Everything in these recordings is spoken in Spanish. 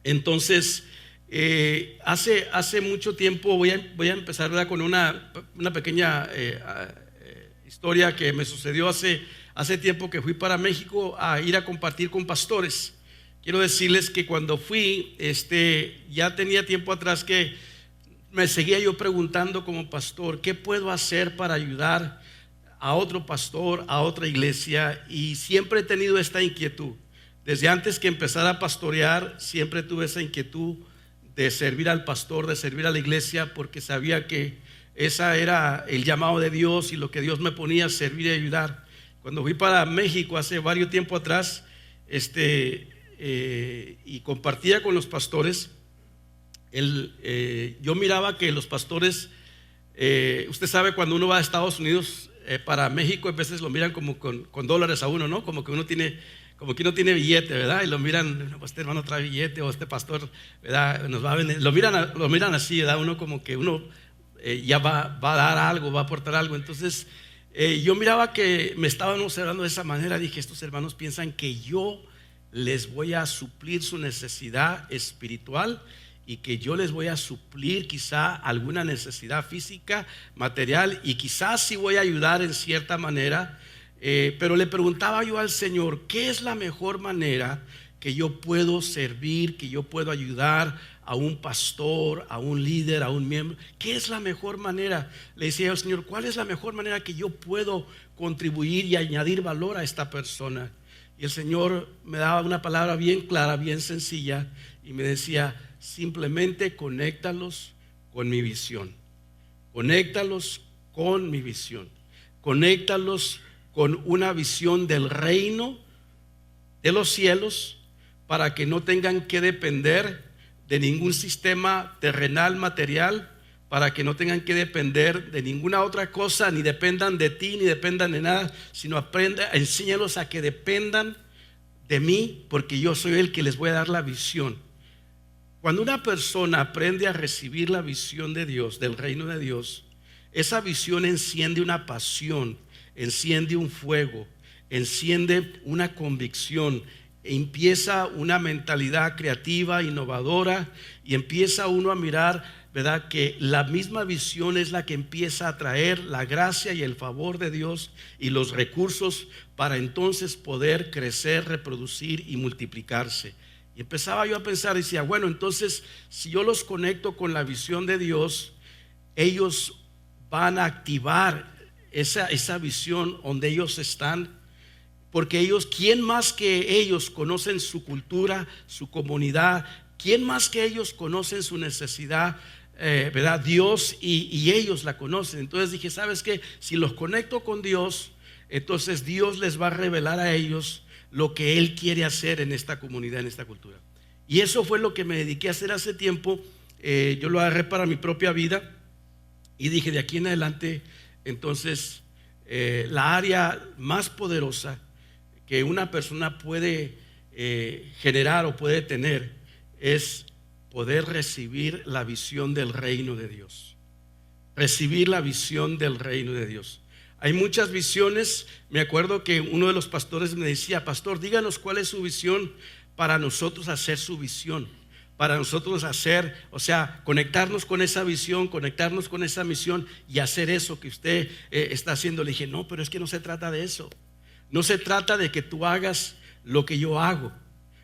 Entonces, hace mucho tiempo voy a empezar, ¿verdad?, con una pequeña historia que me sucedió hace tiempo que fui para México a ir a compartir con pastores. Quiero decirles que cuando fui, ya tenía tiempo atrás que me seguía yo preguntando como pastor, ¿qué puedo hacer para ayudar a otro pastor, a otra iglesia? Y siempre he tenido esta inquietud. Desde antes que empezara a pastorear, siempre tuve esa inquietud de servir al pastor, de servir a la iglesia, porque sabía que esa era el llamado de Dios y lo que Dios me ponía a servir y ayudar. Cuando fui para México hace varios tiempo atrás, y compartía con los pastores, yo miraba que los pastores, usted sabe, cuando uno va a Estados Unidos para México, a veces lo miran como con dólares a uno, ¿no? Como que uno tiene billete, ¿verdad? Y lo miran, este hermano trae billete, o este pastor, ¿verdad?, nos va a vender. Lo miran así, ¿verdad? Uno como que uno ya va a dar algo, va a aportar algo. Entonces yo miraba que me estaban observando de esa manera. Dije, estos hermanos piensan que yo les voy a suplir su necesidad espiritual y que yo les voy a suplir quizá alguna necesidad física, material, y quizás sí voy a ayudar en cierta manera. Pero le preguntaba yo al Señor, ¿qué es la mejor manera que yo puedo servir, que yo puedo ayudar a un pastor, a un líder, a un miembro? ¿Qué es la mejor manera? Le decía al Señor, ¿cuál es la mejor manera que yo puedo contribuir y añadir valor a esta persona? Y el Señor me daba una palabra bien clara, bien sencilla, y me decía, simplemente conéctalos con mi visión. Conéctalos con mi visión. Conéctalos con una visión del reino de los cielos, para que no tengan que depender de ningún sistema terrenal, material, para que no tengan que depender de ninguna otra cosa, ni dependan de ti, ni dependan de nada, sino enséñalos a que dependan de mí, porque yo soy el que les voy a dar la visión. Cuando una persona aprende a recibir la visión de Dios, del reino de Dios, esa visión enciende una pasión, enciende un fuego, enciende una convicción, empieza una mentalidad creativa, innovadora, y empieza uno a mirar, ¿verdad?, que la misma visión es la que empieza a traer la gracia y el favor de Dios y los recursos para entonces poder crecer, reproducir y multiplicarse. Y empezaba yo a pensar, decía, bueno, entonces si yo los conecto con la visión de Dios, ellos van a activar esa visión donde ellos están, porque ellos, ¿quién más que ellos conocen su cultura, su comunidad? ¿Quién más que ellos conocen su necesidad? ¿Verdad? Dios, y ellos la conocen. Entonces dije, ¿sabes qué? Si los conecto con Dios, entonces Dios les va a revelar a ellos lo que Él quiere hacer en esta comunidad, en esta cultura. Y eso fue lo que me dediqué a hacer hace tiempo. Yo lo agarré para mi propia vida y dije, de aquí en adelante, entonces la área más poderosa que una persona puede generar o puede tener es poder recibir la visión del reino de Dios. Recibir la visión del reino de Dios. Hay muchas visiones. Me acuerdo que uno de los pastores me decía, pastor, díganos cuál es su visión para nosotros hacer su visión. Para nosotros hacer, o sea, conectarnos con esa visión, conectarnos con esa misión y hacer eso que usted está haciendo. Le dije, no, pero es que no se trata de eso. No se trata de que tú hagas lo que yo hago.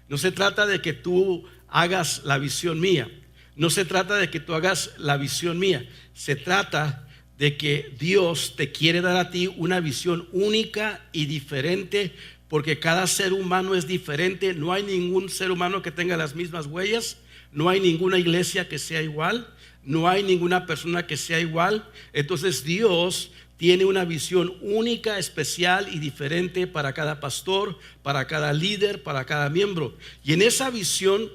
No se trata de que tú hagas la visión mía. No se trata de que tú hagas la visión mía. Se trata de que Dios te quiere dar a ti una visión única y diferente, porque cada ser humano es diferente. No hay ningún ser humano que tenga las mismas huellas. No hay ninguna iglesia que sea igual. No hay ninguna persona que sea igual. Entonces Dios tiene una visión única, especial y diferente para cada pastor, para cada líder, para cada miembro. Y en esa visión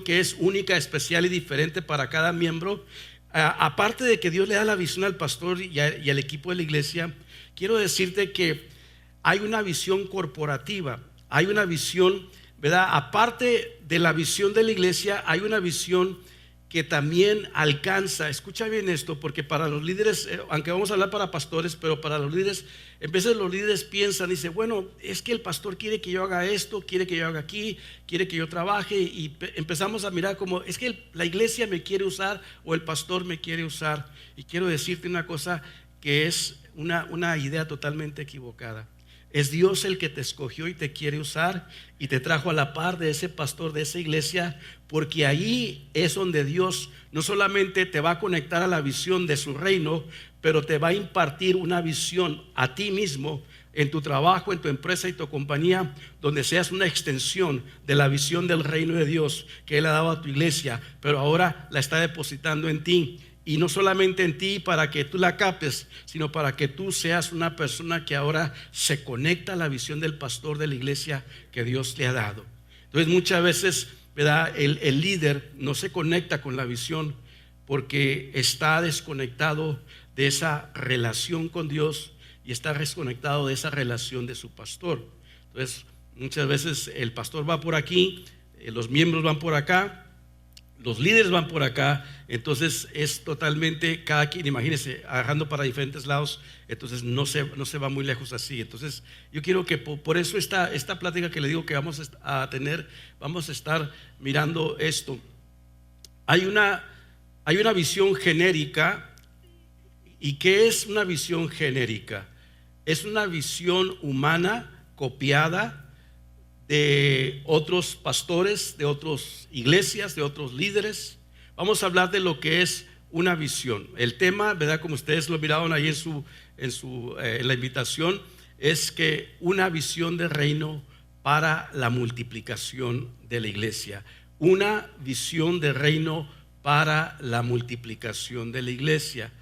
que es única, especial y diferente para cada miembro, aparte de que Dios le da la visión al pastor y al equipo de la iglesia, quiero decirte que hay una visión corporativa, hay una visión, ¿verdad? Aparte de la visión de la iglesia, hay una visión que también alcanza, escucha bien esto, porque para los líderes, aunque vamos a hablar para pastores, pero para los líderes, en veces los líderes piensan, dice, bueno, es que el pastor quiere que yo haga esto, quiere que yo haga aquí, quiere que yo trabaje, y empezamos a mirar como, es que la iglesia me quiere usar o el pastor me quiere usar. Y quiero decirte una cosa que es una idea totalmente equivocada. Es Dios el que te escogió y te quiere usar y te trajo a la par de ese pastor, de esa iglesia, porque ahí es donde Dios no solamente te va a conectar a la visión de su reino, pero te va a impartir una visión a ti mismo en tu trabajo, en tu empresa y tu compañía, donde seas una extensión de la visión del reino de Dios que Él ha dado a tu iglesia, pero ahora la está depositando en ti. Y no solamente en ti para que tú la capes, sino para que tú seas una persona que ahora se conecta a la visión del pastor de la iglesia que Dios te ha dado. Entonces muchas veces, ¿verdad?, el líder no se conecta con la visión porque está desconectado de esa relación con Dios y está desconectado de esa relación de su pastor. Entonces muchas veces el pastor va por aquí, los miembros van por acá, los líderes van por acá, entonces es totalmente cada quien, imagínense, agarrando para diferentes lados, entonces no se va muy lejos así. Entonces yo quiero que por eso esta plática que le digo que vamos a tener, vamos a estar mirando esto. Hay una visión genérica. ¿Y qué es una visión genérica? Es una visión humana copiada de otros pastores, de otras iglesias, de otros líderes. Vamos a hablar de lo que es una visión. El tema, ¿verdad?, como ustedes lo miraron ahí en la invitación, es que una visión de reino para la multiplicación de la iglesia. Una visión de reino para la multiplicación de la iglesia.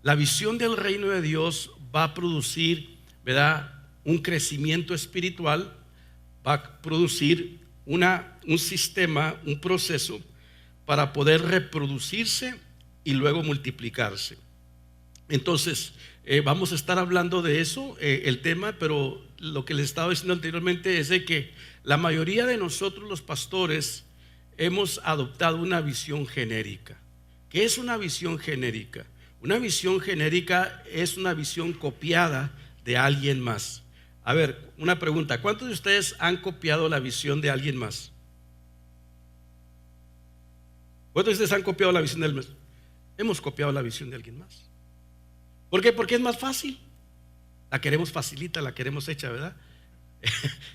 La visión del reino de Dios va a producir, ¿verdad?, un crecimiento espiritual, va a producir un sistema, un proceso para poder reproducirse y luego multiplicarse. Entonces, vamos a estar hablando de eso, el tema, pero lo que les estaba diciendo anteriormente es de que la mayoría de nosotros los pastores hemos adoptado una visión genérica. ¿Qué es una visión genérica? Una visión genérica es una visión copiada de alguien más. A ver, una pregunta, ¿cuántos de ustedes han copiado la visión de alguien más? ¿Cuántos de ustedes han copiado la visión de alguien más? Hemos copiado la visión de alguien más. ¿Por qué? Porque es más fácil. La queremos facilita, la queremos hecha, ¿verdad?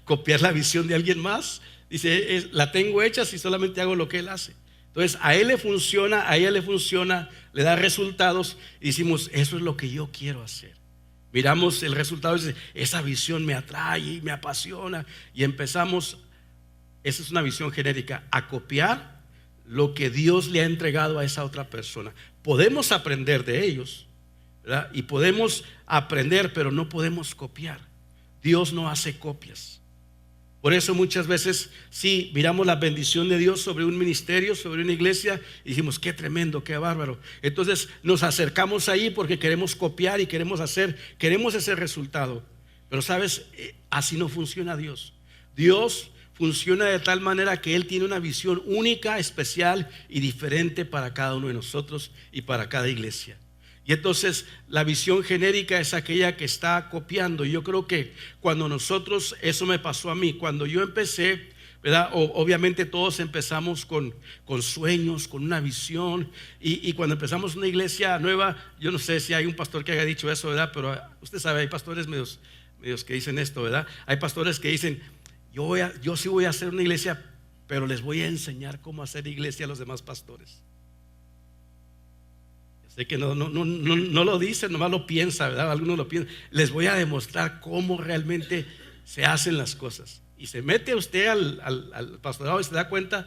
Copiar la visión de alguien más. Dice, la tengo hecha si solamente hago lo que él hace. Entonces a él le funciona, a ella le funciona, le da resultados y decimos, eso es lo que yo quiero hacer. Miramos el resultado y dice, esa visión me atrae y me apasiona. Y empezamos, esa es una visión genérica, a copiar lo que Dios le ha entregado a esa otra persona. Podemos aprender de ellos, ¿verdad?, y podemos aprender, pero no podemos copiar. Dios no hace copias. Por eso muchas veces sí miramos la bendición de Dios sobre un ministerio, sobre una iglesia y decimos, qué tremendo, qué bárbaro. Entonces nos acercamos ahí porque queremos copiar y queremos ese resultado. Pero sabes, así no funciona Dios. Dios funciona de tal manera que Él tiene una visión única, especial y diferente para cada uno de nosotros y para cada iglesia. Y entonces la visión genérica es aquella que está copiando. Y yo creo que cuando nosotros, eso me pasó a mí, cuando yo empecé, ¿verdad? Obviamente todos empezamos con sueños, con una visión. Y cuando empezamos una iglesia nueva, yo no sé si hay un pastor que haya dicho eso, ¿verdad? Pero usted sabe, hay pastores medios que dicen esto, ¿verdad? Hay pastores que dicen, yo sí voy a hacer una iglesia, pero les voy a enseñar cómo hacer iglesia a los demás pastores. Sé que no lo dicen, nomás lo piensa, ¿verdad? Algunos lo piensan. Les voy a demostrar cómo realmente se hacen las cosas. Y se mete usted al pastorado y se da cuenta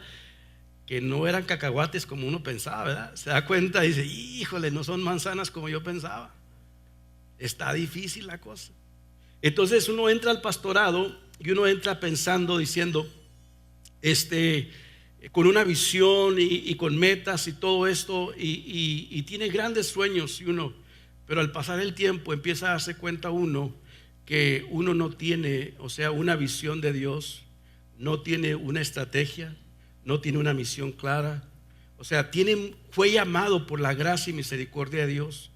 que no eran cacahuates como uno pensaba, ¿verdad? Se da cuenta y dice, híjole, no son manzanas como yo pensaba. Está difícil la cosa. Entonces uno entra al pastorado y uno entra pensando, diciendo, con una visión y con metas y todo esto y tiene grandes sueños pero al pasar el tiempo empieza a darse cuenta uno que uno no tiene, o sea, una visión de Dios, no tiene una estrategia, no tiene una misión clara. O sea, fue llamado por la gracia y misericordia de Dios,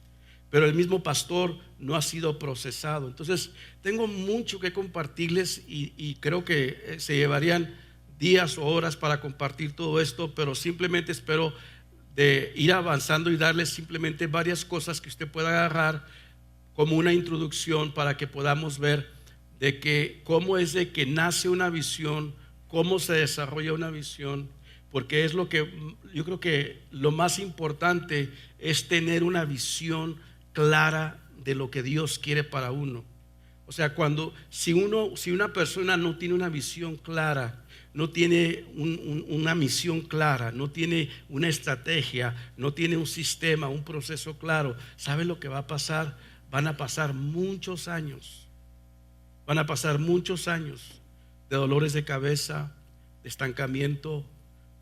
pero el mismo pastor no ha sido procesado. Entonces, tengo mucho que compartirles y creo que se llevarían días o horas para compartir todo esto, pero simplemente espero de ir avanzando y darles simplemente varias cosas que usted pueda agarrar como una introducción para que podamos ver de que cómo es de que nace una visión, cómo se desarrolla una visión, porque es lo que yo creo que lo más importante es tener una visión clara de lo que Dios quiere para uno. O sea, si una persona no tiene una visión clara, no tiene una misión clara, no tiene una estrategia, no tiene un sistema, un proceso claro, ¿sabe lo que va a pasar? Van a pasar muchos años. Van a pasar muchos años de dolores de cabeza, de estancamiento,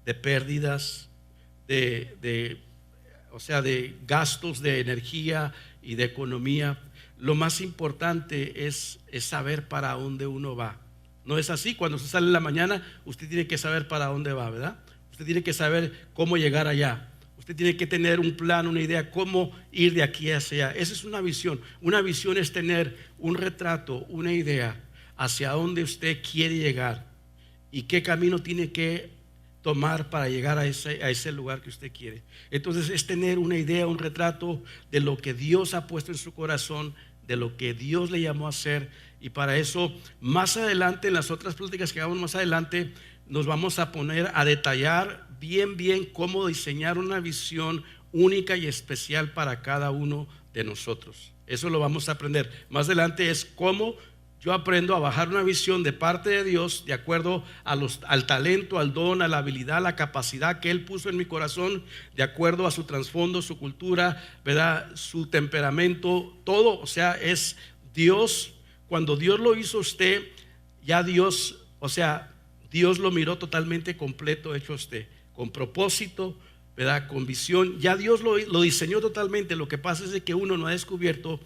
de pérdidas, de gastos de energía y de economía. Lo más importante es saber para dónde uno va. No es así, cuando usted sale en la mañana, usted tiene que saber para dónde va, ¿verdad? Usted tiene que saber cómo llegar allá. Usted tiene que tener un plan, una idea, cómo ir de aquí hacia allá. Esa es una visión. Una visión es tener un retrato, una idea hacia dónde usted quiere llegar y qué camino tiene que tomar para llegar a ese lugar que usted quiere. Entonces es tener una idea, un retrato de lo que Dios ha puesto en su corazón, de lo que Dios le llamó a hacer. Y para eso, más adelante, en las otras pláticas que hagamos más adelante, nos vamos a poner a detallar bien cómo diseñar una visión única y especial para cada uno de nosotros. Eso lo vamos a aprender. Más adelante es cómo yo aprendo a bajar una visión de parte de Dios de acuerdo al talento, al don, a la habilidad, a la capacidad que Él puso en mi corazón, de acuerdo a su trasfondo, su cultura, ¿verdad? Su temperamento, todo. O sea, es Dios. Cuando Dios lo hizo a usted, ya Dios, o sea, Dios lo miró totalmente completo hecho a usted, con propósito, ¿verdad? Con visión. Ya Dios lo diseñó totalmente. Lo que pasa es que uno no ha descubierto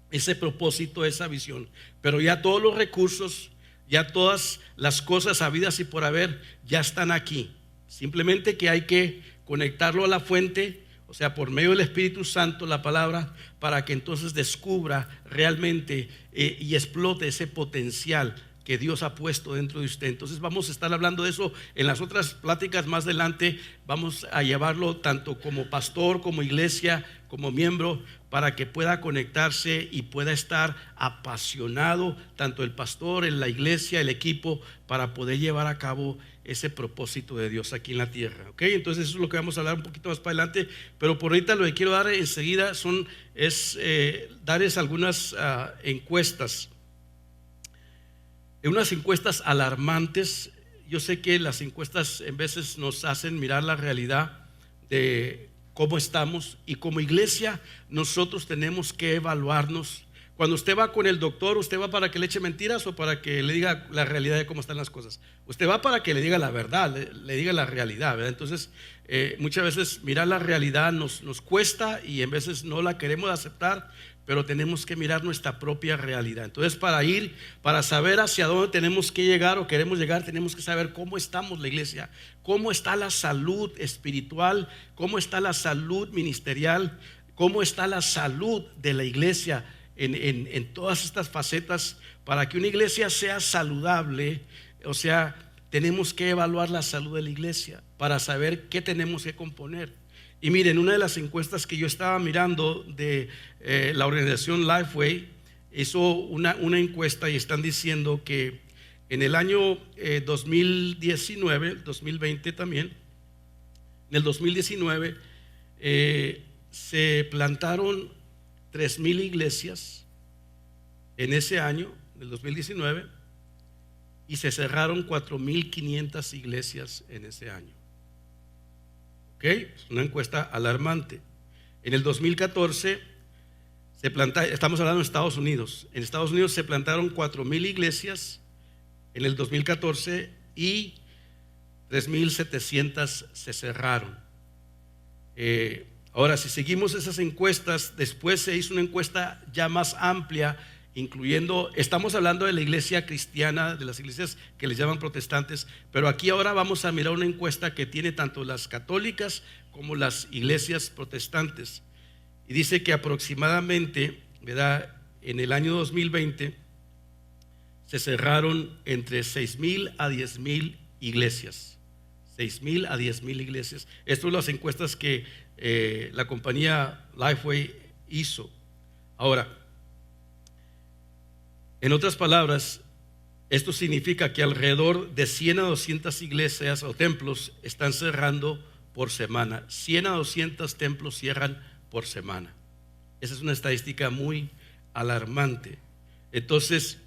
ese propósito, esa visión. Pero ya todos los recursos, ya todas las cosas habidas y por haber ya están aquí. Simplemente que hay que conectarlo a la fuente, o sea, por medio del Espíritu Santo, la palabra, para que entonces descubra realmente y explote ese potencial que Dios ha puesto dentro de usted. Entonces vamos a estar hablando de eso en las otras pláticas más adelante. Vamos a llevarlo tanto como pastor, como iglesia, como miembro, para que pueda conectarse y pueda estar apasionado, tanto el pastor, en la iglesia, el equipo, para poder llevar a cabo ese propósito de Dios aquí en la tierra. ¿Ok? Entonces eso es lo que vamos a hablar un poquito más para adelante, pero por ahorita lo que quiero dar enseguida es darles algunas encuestas. En unas encuestas alarmantes. Yo sé que las encuestas en veces nos hacen mirar la realidad de cómo estamos, y como iglesia nosotros tenemos que evaluarnos. Cuando usted va con el doctor, ¿usted va para que le eche mentiras o para que le diga la realidad de cómo están las cosas? Usted va para que le diga la verdad, le diga la realidad, ¿verdad? Entonces muchas veces mirar la realidad nos cuesta y en veces no la queremos aceptar, pero tenemos que mirar nuestra propia realidad. Entonces para saber hacia dónde tenemos que llegar o queremos llegar, tenemos que saber cómo estamos la iglesia, cómo está la salud espiritual, cómo está la salud ministerial, cómo está la salud de la iglesia en todas estas facetas. Para que una iglesia sea saludable, o sea, tenemos que evaluar la salud de la iglesia para saber qué tenemos que componer. Y miren, una de las encuestas que yo estaba mirando de la organización Lifeway hizo una encuesta y están diciendo que en el año 2019, 2020 también, en el 2019 se plantaron 3,000 iglesias en ese año, del 2019, y se cerraron 4,500 iglesias en ese año. Es una encuesta alarmante. En el 2014 estamos hablando de Estados Unidos. En Estados Unidos se plantaron 4,000 iglesias en el 2014 y 3,700 se cerraron. Ahora, si seguimos esas encuestas, después se hizo una encuesta ya más amplia incluyendo, estamos hablando de la iglesia cristiana, de las iglesias que les llaman protestantes, pero aquí ahora vamos a mirar una encuesta que tiene tanto las católicas como las iglesias protestantes. Y dice que aproximadamente, ¿verdad?, en el año 2020 se cerraron entre 6,000 a 10,000 iglesias. 6,000 a 10,000 iglesias. Estas son las encuestas que la compañía Lifeway hizo. Ahora, en otras palabras, esto significa que alrededor de 100 a 200 iglesias o templos están cerrando por semana. 100 a 200 templos cierran por semana. Esa es una estadística muy alarmante. Entonces,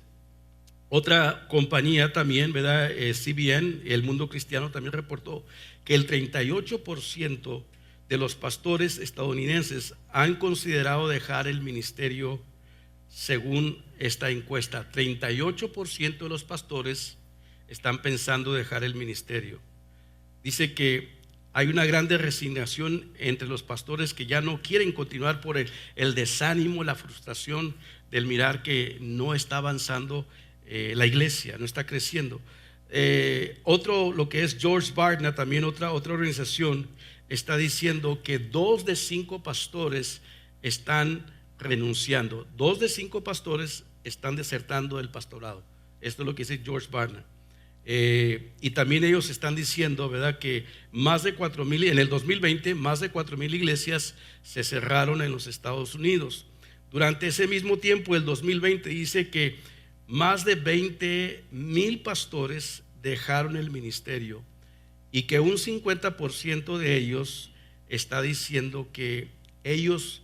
otra compañía también, ¿verdad? CBN, el Mundo Cristiano, también reportó que el 38% de los pastores estadounidenses han considerado dejar el ministerio. Según esta encuesta, 38% de los pastores están pensando dejar el ministerio. Dice que hay una grande resignación entre los pastores que ya no quieren continuar por el desánimo, la frustración del mirar que no está avanzando la iglesia, no está creciendo. Lo que es George Barna, también otra organización, está diciendo que 2 de 5 pastores están renunciando. 2 de 5 pastores están desertando del pastorado. Esto es lo que dice George Barna. Y también ellos están diciendo, ¿verdad?, que más de 4,000, en el 2020, más de 4,000 iglesias se cerraron en los Estados Unidos. Durante ese mismo tiempo, el 2020, dice que más de 20,000 pastores dejaron el ministerio y que un 50% de ellos está diciendo que ellos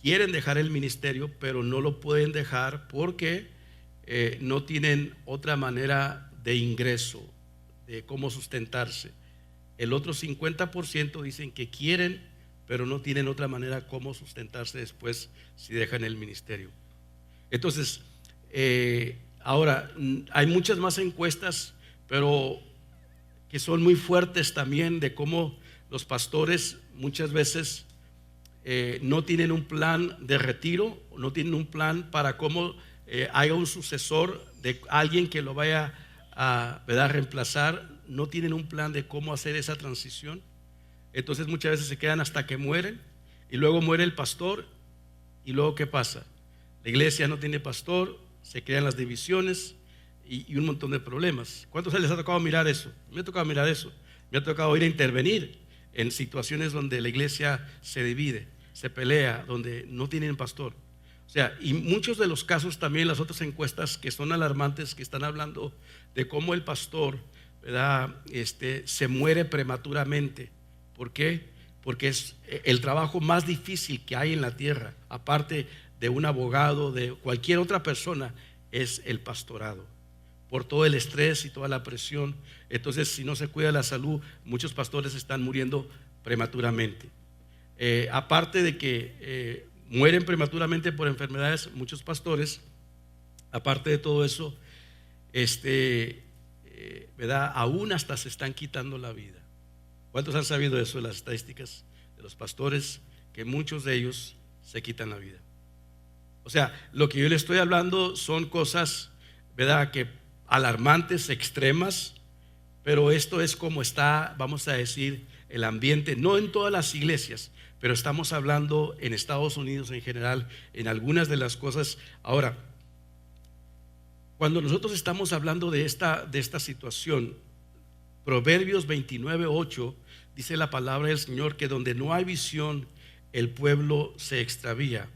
quieren dejar el ministerio, pero no lo pueden dejar porque no tienen otra manera de ingreso, de cómo sustentarse. El otro 50% dicen que quieren, pero no tienen otra manera cómo sustentarse después si dejan el ministerio. Entonces, ahora hay muchas más encuestas, pero que son muy fuertes también, de cómo los pastores muchas veces no tienen un plan de retiro, no tienen un plan para cómo haya un sucesor de alguien que lo vaya a, ¿verdad?, reemplazar. No tienen un plan de cómo hacer esa transición. Entonces muchas veces se quedan hasta que mueren, y luego muere el pastor, y luego ¿qué pasa? La iglesia no tiene pastor, se crean las divisiones y un montón de problemas. ¿Cuántos les ha tocado mirar eso? Me ha tocado mirar eso. Me ha tocado ir a intervenir en situaciones donde la iglesia se divide, se pelea, donde no tienen pastor. O sea, y muchos de los casos también, las otras encuestas que son alarmantes, que están hablando de cómo el pastor, ¿verdad?, se muere prematuramente. ¿Por qué? Porque es el trabajo más difícil que hay en la tierra, aparte de un abogado, de cualquier otra persona, es el pastorado, por todo el estrés y toda la presión. Entonces, si no se cuida la salud, muchos pastores están muriendo prematuramente. Aparte de que mueren prematuramente por enfermedades, muchos pastores, aparte de todo eso, ¿verdad?, aún hasta se están quitando la vida. ¿Cuántos han sabido eso de las estadísticas de los pastores? Que muchos de ellos se quitan la vida. O sea, lo que yo le estoy hablando son cosas, ¿verdad?, que alarmantes, extremas, pero esto es como está, vamos a decir, el ambiente, no en todas las iglesias, pero estamos hablando en Estados Unidos en general, en algunas de las cosas. Ahora, cuando nosotros estamos hablando de esta situación, Proverbios 29:8 dice la palabra del Señor que donde no hay visión, el pueblo se extravía.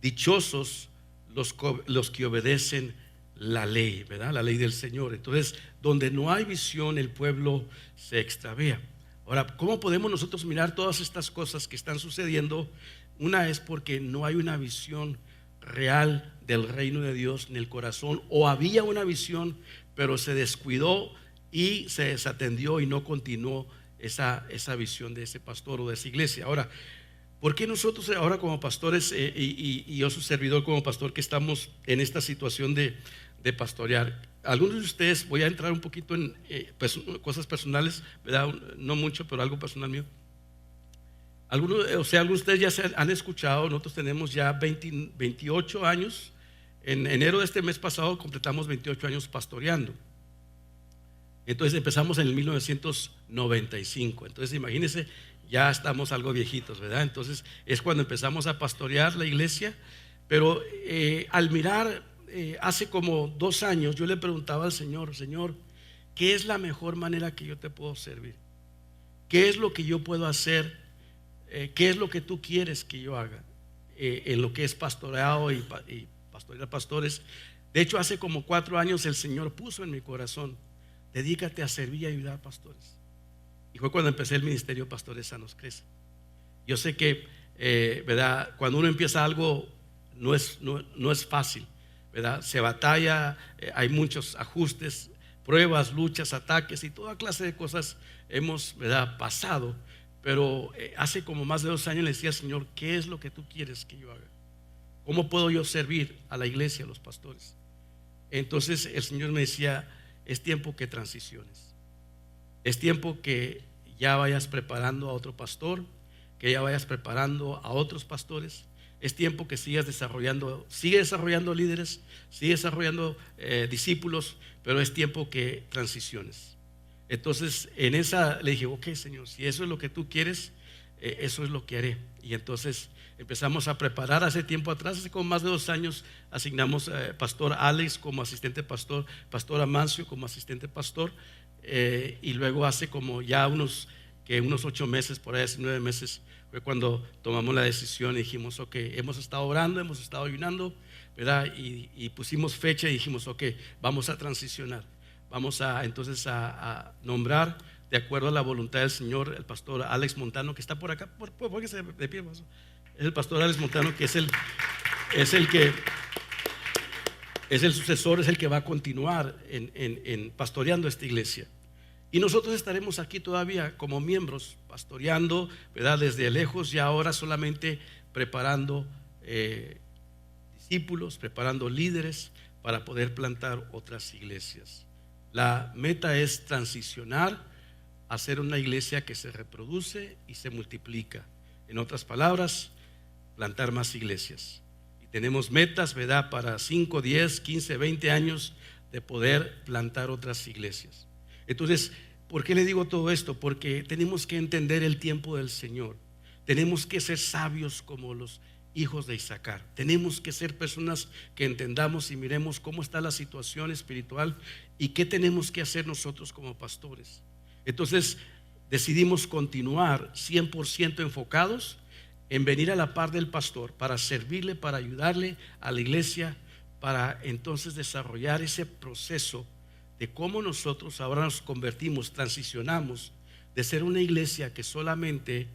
Dichosos los que obedecen la ley, ¿verdad?, la ley del Señor. Entonces, donde no hay visión, el pueblo se extravía. Ahora, ¿cómo podemos nosotros mirar todas estas cosas que están sucediendo? Una es porque no hay una visión real del reino de Dios en el corazón, o había una visión, pero se descuidó y se desatendió y no continuó esa visión de ese pastor o de esa iglesia. Ahora, ¿por qué nosotros ahora como pastores y yo su servidor como pastor que estamos en esta situación de pastorear? Algunos de ustedes, voy a entrar un poquito en cosas personales, ¿verdad?, no mucho, pero algo personal mío. Algunos de ustedes ya se han escuchado, nosotros tenemos ya 28 años En enero de este mes pasado completamos 28 años pastoreando. Entonces empezamos en el 1995. Entonces imagínense, ya estamos algo viejitos, ¿verdad? Entonces es cuando empezamos a pastorear la iglesia. Pero al mirar, hace como 2 años yo le preguntaba al Señor: Señor, ¿qué es la mejor manera que yo te puedo servir? ¿Qué es lo que yo puedo hacer? ¿Qué es lo que tú quieres que yo haga en lo que es pastoreado y pastorear pastores? De hecho, hace como 4 años el Señor puso en mi corazón: dedícate a servir y ayudar a pastores. Y fue cuando empecé el ministerio Pastores Sanos Crece. Yo sé que, ¿verdad? Cuando uno empieza algo no es fácil, ¿verdad? Se batalla, hay muchos ajustes, pruebas, luchas, ataques y toda clase de cosas hemos, ¿verdad?, pasado. Pero hace como más de 2 años le decía: Señor, ¿qué es lo que tú quieres que yo haga? ¿Cómo puedo yo servir a la iglesia, a los pastores? Entonces el Señor me decía: es tiempo que transiciones, es tiempo que ya vayas preparando a otro pastor, que ya vayas preparando a otros pastores. Es tiempo que sigue desarrollando líderes, sigue desarrollando discípulos, pero es tiempo que transiciones. Entonces en esa le dije: ok, Señor, si eso es lo que tú quieres, eso es lo que haré. Y entonces empezamos a preparar. Hace tiempo atrás, hace como más de 2 años, asignamos pastor Alex como asistente pastor, pastor Amancio como asistente pastor, y luego hace como ya unos 8 meses, por ahí 9 meses, fue cuando tomamos la decisión y dijimos: ok, hemos estado orando, hemos estado ayunando, ¿verdad? Y pusimos fecha y dijimos: ok, vamos a transicionar, vamos entonces a nombrar, de acuerdo a la voluntad del Señor, el pastor Alex Montano, que está por acá. Póngase de pie, es el pastor Alex Montano, que es el sucesor, es el que va a continuar en pastoreando esta iglesia. Y nosotros estaremos aquí todavía como miembros, pastoreando, ¿verdad?, desde lejos, y ahora solamente preparando discípulos, preparando líderes para poder plantar otras iglesias. La meta es transicionar a ser una iglesia que se reproduce y se multiplica. En otras palabras, plantar más iglesias. Y tenemos metas, ¿verdad?, para 5, 10, 15, 20 años de poder plantar otras iglesias. Entonces, ¿por qué le digo todo esto? Porque tenemos que entender el tiempo del Señor. Tenemos que ser sabios como los hijos de Isaacar. Tenemos que ser personas que entendamos y miremos cómo está la situación espiritual y qué tenemos que hacer nosotros como pastores. Entonces decidimos continuar 100% enfocados en venir a la par del pastor para servirle, para ayudarle a la iglesia, para entonces desarrollar ese proceso de cómo nosotros ahora nos convertimos, transicionamos de ser una iglesia que solamente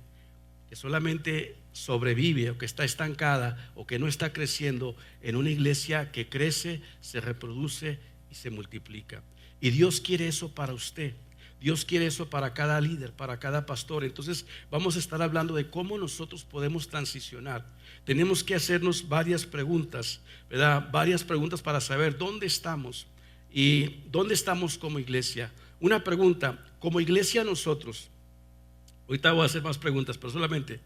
sobrevive, o que está estancada, o que no está creciendo, en una iglesia que crece, se reproduce y se multiplica. Y Dios quiere eso para usted. Dios quiere eso para cada líder, para cada pastor. Entonces vamos a estar hablando de cómo nosotros podemos transicionar. Tenemos que hacernos varias preguntas, ¿verdad? Varias preguntas para saber dónde estamos y dónde estamos como iglesia. Una pregunta: como iglesia nosotros, ahorita voy a hacer más preguntas, pero solamente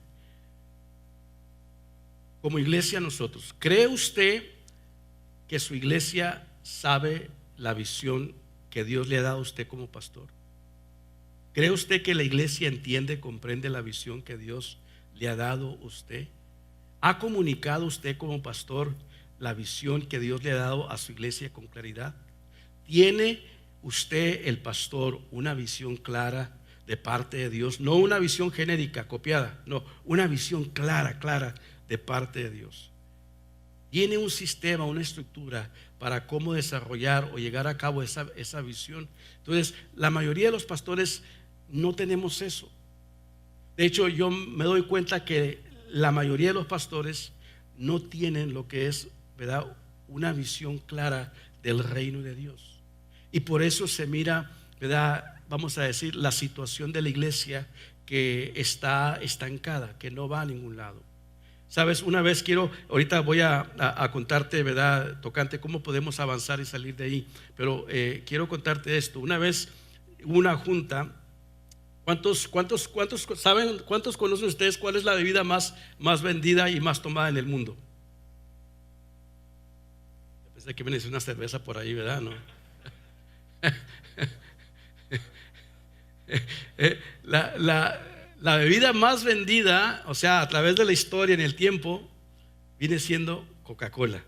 como iglesia nosotros, ¿cree usted que su iglesia sabe la visión que Dios le ha dado a usted como pastor? ¿Cree usted que la iglesia entiende, comprende la visión que Dios le ha dado a usted? ¿Ha comunicado usted como pastor la visión que Dios le ha dado a su iglesia con claridad? ¿Tiene usted, el pastor, una visión clara de parte de Dios? No una visión genérica, copiada, no, una visión clara de parte de Dios. ¿Tiene un sistema, una estructura para cómo desarrollar o llegar a cabo esa visión? Entonces, la mayoría de los pastores no tenemos eso. De hecho, yo me doy cuenta que la mayoría de los pastores no tienen lo que es, ¿verdad?, una visión clara del reino de Dios. Y por eso se mira, ¿verdad?, vamos a decir, la situación de la iglesia que está estancada, que no va a ningún lado. Sabes, una vez ahorita voy a contarte, ¿verdad?, tocante cómo podemos avanzar y salir de ahí, pero quiero contarte esto. Una vez hubo una junta. ¿Cuántos saben, cuántos conocen ustedes cuál es la bebida más vendida y más tomada en el mundo? Pensé que me decía una cerveza por ahí, ¿verdad? No. La bebida más vendida, o sea, a través de la historia en el tiempo, viene siendo Coca-Cola,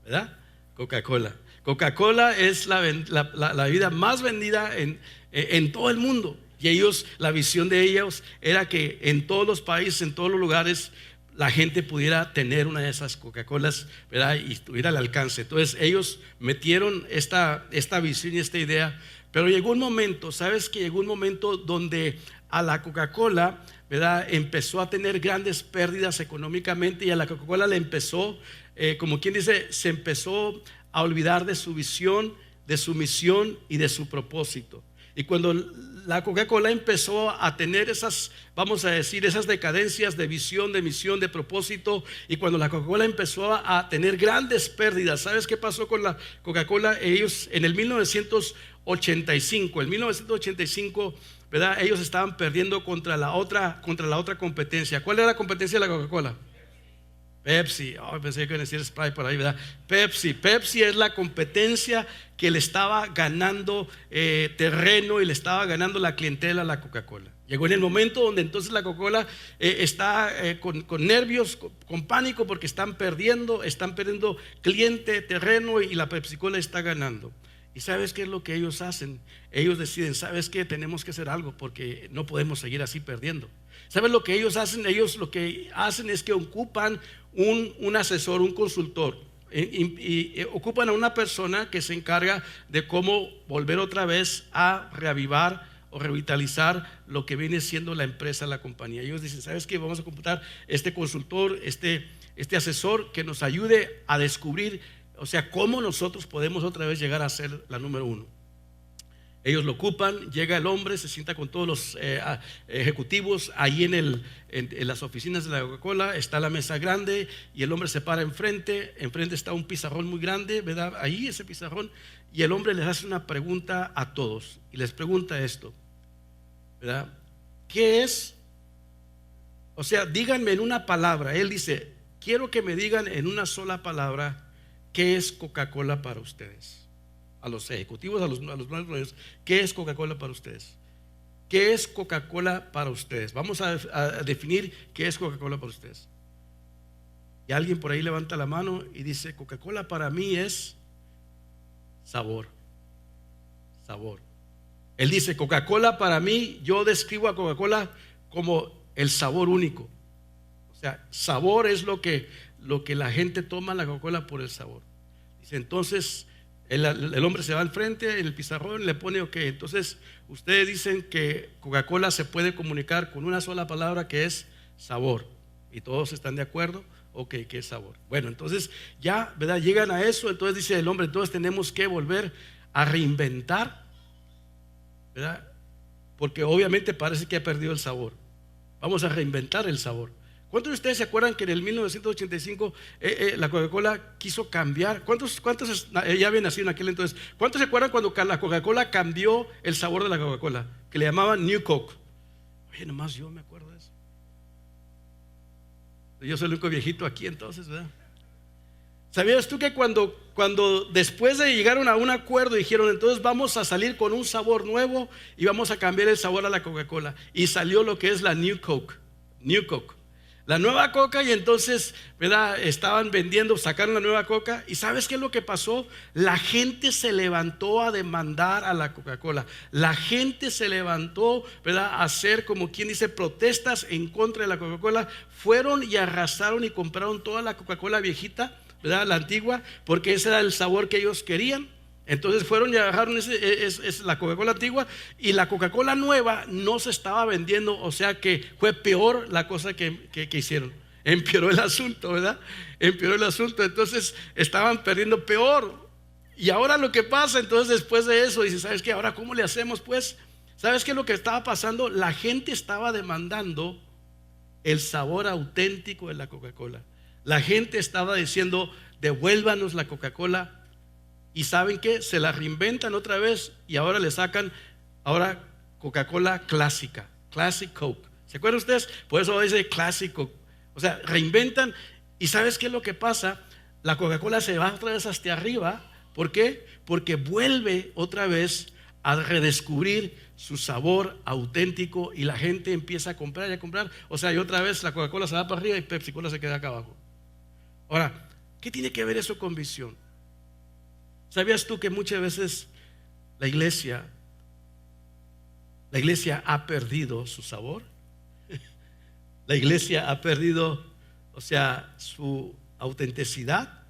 ¿verdad? Coca-Cola. Coca-Cola es la bebida más vendida en todo el mundo. Y ellos, la visión de ellos era que en todos los países, en todos los lugares, la gente pudiera tener una de esas Coca-Colas, ¿verdad? Y estuviera al alcance. Entonces ellos metieron esta visión y esta idea. Pero llegó un momento, ¿sabes? Que llegó un momento donde a la Coca-Cola, ¿verdad?, empezó a tener grandes pérdidas económicamente, y a la Coca-Cola le empezó, como quien dice, se empezó a olvidar de su visión, de su misión y de su propósito. Y cuando la Coca-Cola empezó a tener esas, vamos a decir, esas decadencias de visión, de misión, de propósito, y cuando la Coca-Cola empezó a tener grandes pérdidas, ¿sabes qué pasó con la Coca-Cola? Ellos en el 1985, ¿verdad? Ellos estaban perdiendo contra la otra competencia. ¿Cuál era la competencia de la Coca-Cola? Pepsi. Pensé que iba a decir Sprite por ahí, ¿verdad? Pepsi es la competencia que le estaba ganando terreno y le estaba ganando la clientela a la Coca-Cola. Llegó en el momento donde entonces la Coca-Cola está con nervios, con pánico, porque están perdiendo cliente, terreno, y la Pepsi-Cola está ganando. ¿Y sabes qué es lo que ellos hacen? Ellos deciden, ¿sabes qué? Tenemos que hacer algo, porque no podemos seguir así perdiendo. ¿Sabes lo que ellos hacen? Ellos lo que hacen es que ocupan un asesor, un consultor, y ocupan a una persona que se encarga de cómo volver otra vez a reavivar o revitalizar lo que viene siendo la empresa, la compañía. Ellos dicen, ¿sabes qué? Vamos a contratar este consultor, este asesor que nos ayude a descubrir, o sea, cómo nosotros podemos otra vez llegar a ser la número uno. Ellos lo ocupan, llega el hombre, se sienta con todos los ejecutivos ahí en las oficinas de la Coca-Cola. Está la mesa grande y el hombre se para enfrente está un pizarrón muy grande, ¿verdad? Ahí ese pizarrón, y el hombre les hace una pregunta a todos y les pregunta esto, ¿verdad? ¿Qué es? O sea, díganme en una palabra. Él dice, quiero que me digan en una sola palabra, ¿qué es Coca-Cola para ustedes? A los ejecutivos, a los nuevos, ¿qué es Coca-Cola para ustedes? ¿Qué es Coca-Cola para ustedes? Vamos a definir qué es Coca-Cola para ustedes. Y alguien por ahí levanta la mano y dice, Coca-Cola para mí es sabor. Sabor. Él dice, Coca-Cola para mí, yo describo a Coca-Cola como el sabor único. O sea, sabor es lo que la gente toma la Coca-Cola por el sabor. Dice, entonces el hombre se va al frente en el pizarrón, le pone, ok, entonces ustedes dicen que Coca-Cola se puede comunicar con una sola palabra, que es sabor, y todos están de acuerdo. Ok, ¿qué es sabor? Bueno, entonces ya, ¿verdad? Llegan a eso. Entonces dice el hombre, entonces tenemos que volver a reinventar, ¿verdad? Porque obviamente parece que ha perdido el sabor. Vamos a reinventar el sabor. ¿Cuántos de ustedes se acuerdan que en el 1985 la Coca-Cola quiso cambiar? ¿Cuántos ya habían nacido en aquel entonces? ¿Cuántos se acuerdan cuando la Coca-Cola cambió el sabor de la Coca-Cola? Que le llamaban New Coke. Oye, nomás yo me acuerdo de eso. Yo soy el único viejito aquí entonces, ¿verdad? ¿Sabías tú que cuando después de llegaron a un acuerdo dijeron, entonces vamos a salir con un sabor nuevo y vamos a cambiar el sabor a la Coca-Cola? Y salió lo que es la New Coke, la nueva Coca. Y entonces, ¿verdad? Estaban vendiendo, sacaron la nueva Coca. ¿Y sabes qué es lo que pasó? La gente se levantó a demandar a la Coca-Cola. La gente se levantó, ¿verdad?, a hacer, como quien dice, protestas en contra de la Coca-Cola. Fueron y arrasaron y compraron toda la Coca-Cola viejita, ¿verdad?, la antigua, porque ese era el sabor que ellos querían. Entonces fueron y agarraron la Coca-Cola antigua, y la Coca-Cola nueva no se estaba vendiendo. O sea que fue peor la cosa que hicieron. Empeoró el asunto, ¿verdad? Empeoró el asunto. Entonces estaban perdiendo peor. Y ahora lo que pasa, entonces después de eso, dice, ¿sabes qué? Ahora ¿cómo le hacemos pues? ¿Sabes qué es lo que estaba pasando? La gente estaba demandando el sabor auténtico de la Coca-Cola. La gente estaba diciendo, devuélvanos la Coca-Cola. Y ¿saben qué? Se la reinventan otra vez y ahora le sacan ahora Coca-Cola clásica, Classic Coke. ¿Se acuerdan ustedes? Por eso dice Classic Coke. O sea, reinventan. ¿Y sabes qué es lo que pasa? la Coca-Cola se va otra vez hasta arriba. ¿Por qué? Porque vuelve otra vez a redescubrir su sabor auténtico y la gente empieza a comprar y a comprar. O sea, y otra vez la Coca-Cola se va para arriba y Pepsi-Cola se queda acá abajo. Ahora, ¿qué tiene que ver eso con visión? ¿Sabías tú que muchas veces la iglesia ha perdido su sabor? La iglesia ha perdido, o sea, su autenticidad.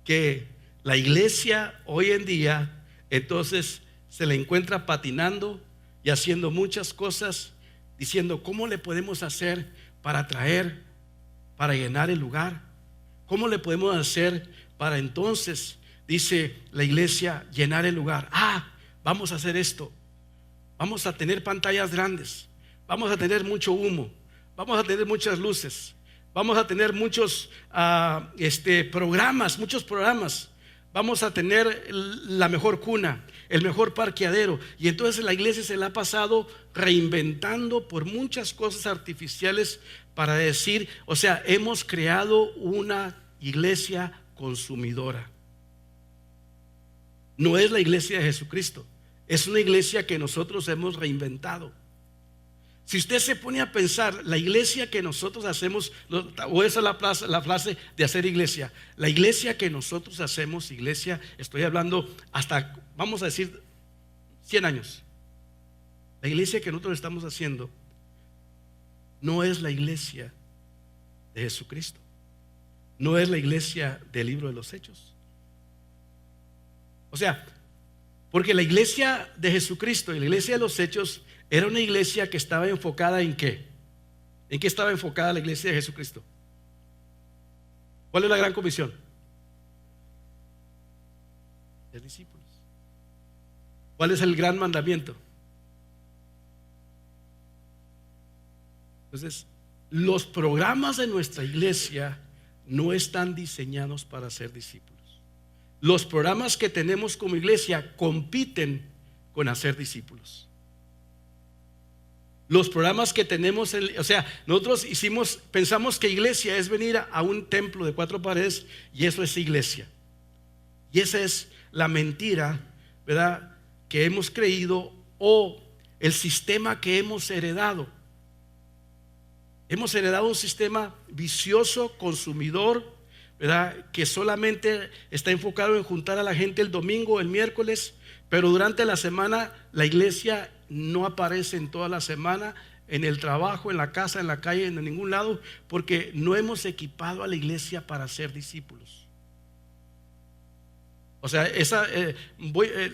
Que la iglesia hoy en día entonces se le encuentra patinando y haciendo muchas cosas, diciendo cómo le podemos hacer para atraer, para llenar el lugar, cómo le podemos hacer para entonces, dice la iglesia, llenar el lugar. Vamos a hacer esto, vamos a tener pantallas grandes, vamos a tener mucho humo, vamos a tener muchas luces, vamos a tener muchos muchos programas. Vamos a tener la mejor cuna, el mejor parqueadero. Y entonces la iglesia se la ha pasado reinventando por muchas cosas artificiales para decir, o sea, hemos creado una iglesia consumidora. No es la iglesia de Jesucristo, es una iglesia que nosotros hemos reinventado. Si usted se pone a pensar, la iglesia que nosotros hacemos, o esa es la frase de hacer iglesia, la iglesia que nosotros hacemos, iglesia, estoy hablando hasta, vamos a decir, 100 años. La iglesia que nosotros estamos haciendo no es la iglesia de Jesucristo, no es la iglesia del libro de los Hechos. O sea, porque la iglesia de Jesucristo y la iglesia de los Hechos era una iglesia que estaba enfocada ¿en qué? ¿En qué estaba enfocada la iglesia de Jesucristo? ¿Cuál es la gran comisión? Ser discípulos. ¿Cuál es el gran mandamiento? Entonces, los programas de nuestra iglesia no están diseñados para ser discípulos. Los programas que tenemos como iglesia compiten con hacer discípulos. Los programas que tenemos, o sea, nosotros pensamos que iglesia es venir a un templo de 4 paredes y eso es iglesia. Y esa es la mentira, ¿verdad?, que hemos creído, o el sistema que hemos heredado. Hemos heredado un sistema vicioso, consumidor, ¿verdad?, que solamente está enfocado en juntar a la gente el domingo, el miércoles, pero durante la semana la iglesia no aparece en toda la semana, en el trabajo, en la casa, en la calle, en ningún lado, porque no hemos equipado a la iglesia para ser discípulos. O sea,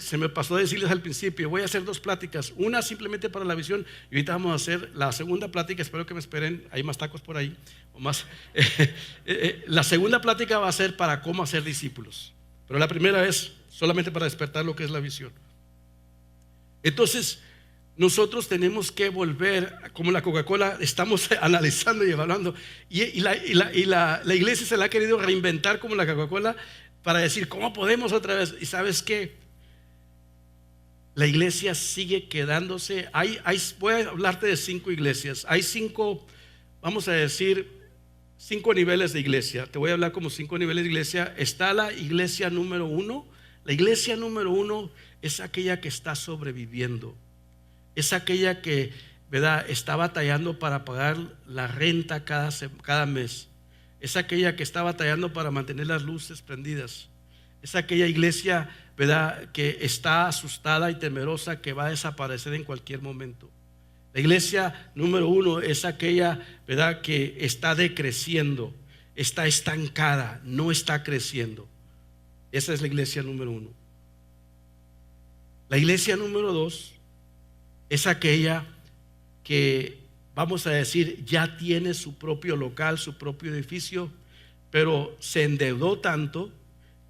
se me pasó a decirles al principio, voy a hacer 2 pláticas, una simplemente para la visión, y ahorita vamos a hacer la segunda plática. Espero que me esperen, hay más tacos por ahí o más. La segunda plática va a ser para cómo hacer discípulos, pero la primera es solamente para despertar lo que es la visión. Entonces nosotros tenemos que volver, como la Coca-Cola, estamos analizando y evaluando, y la iglesia se la ha querido reinventar como la Coca-Cola, para decir cómo podemos otra vez. Y sabes qué, la iglesia sigue quedándose. Voy a hablarte de 5 iglesias. Hay 5, vamos a decir, 5 niveles de iglesia. Te voy a hablar como 5 niveles de iglesia. Está la iglesia número 1. La iglesia número 1 es aquella que está sobreviviendo. Es aquella que, ¿verdad?, está batallando para pagar la renta cada mes. Es aquella que está batallando para mantener las luces prendidas. Es aquella iglesia, ¿verdad?, que está asustada y temerosa que va a desaparecer en cualquier momento. La iglesia número 1 es aquella, ¿verdad?, que está decreciendo, está estancada, no está creciendo. Esa es la iglesia número 1. La iglesia número 2 es aquella que, vamos a decir, ya tiene su propio local, su propio edificio, pero se endeudó tanto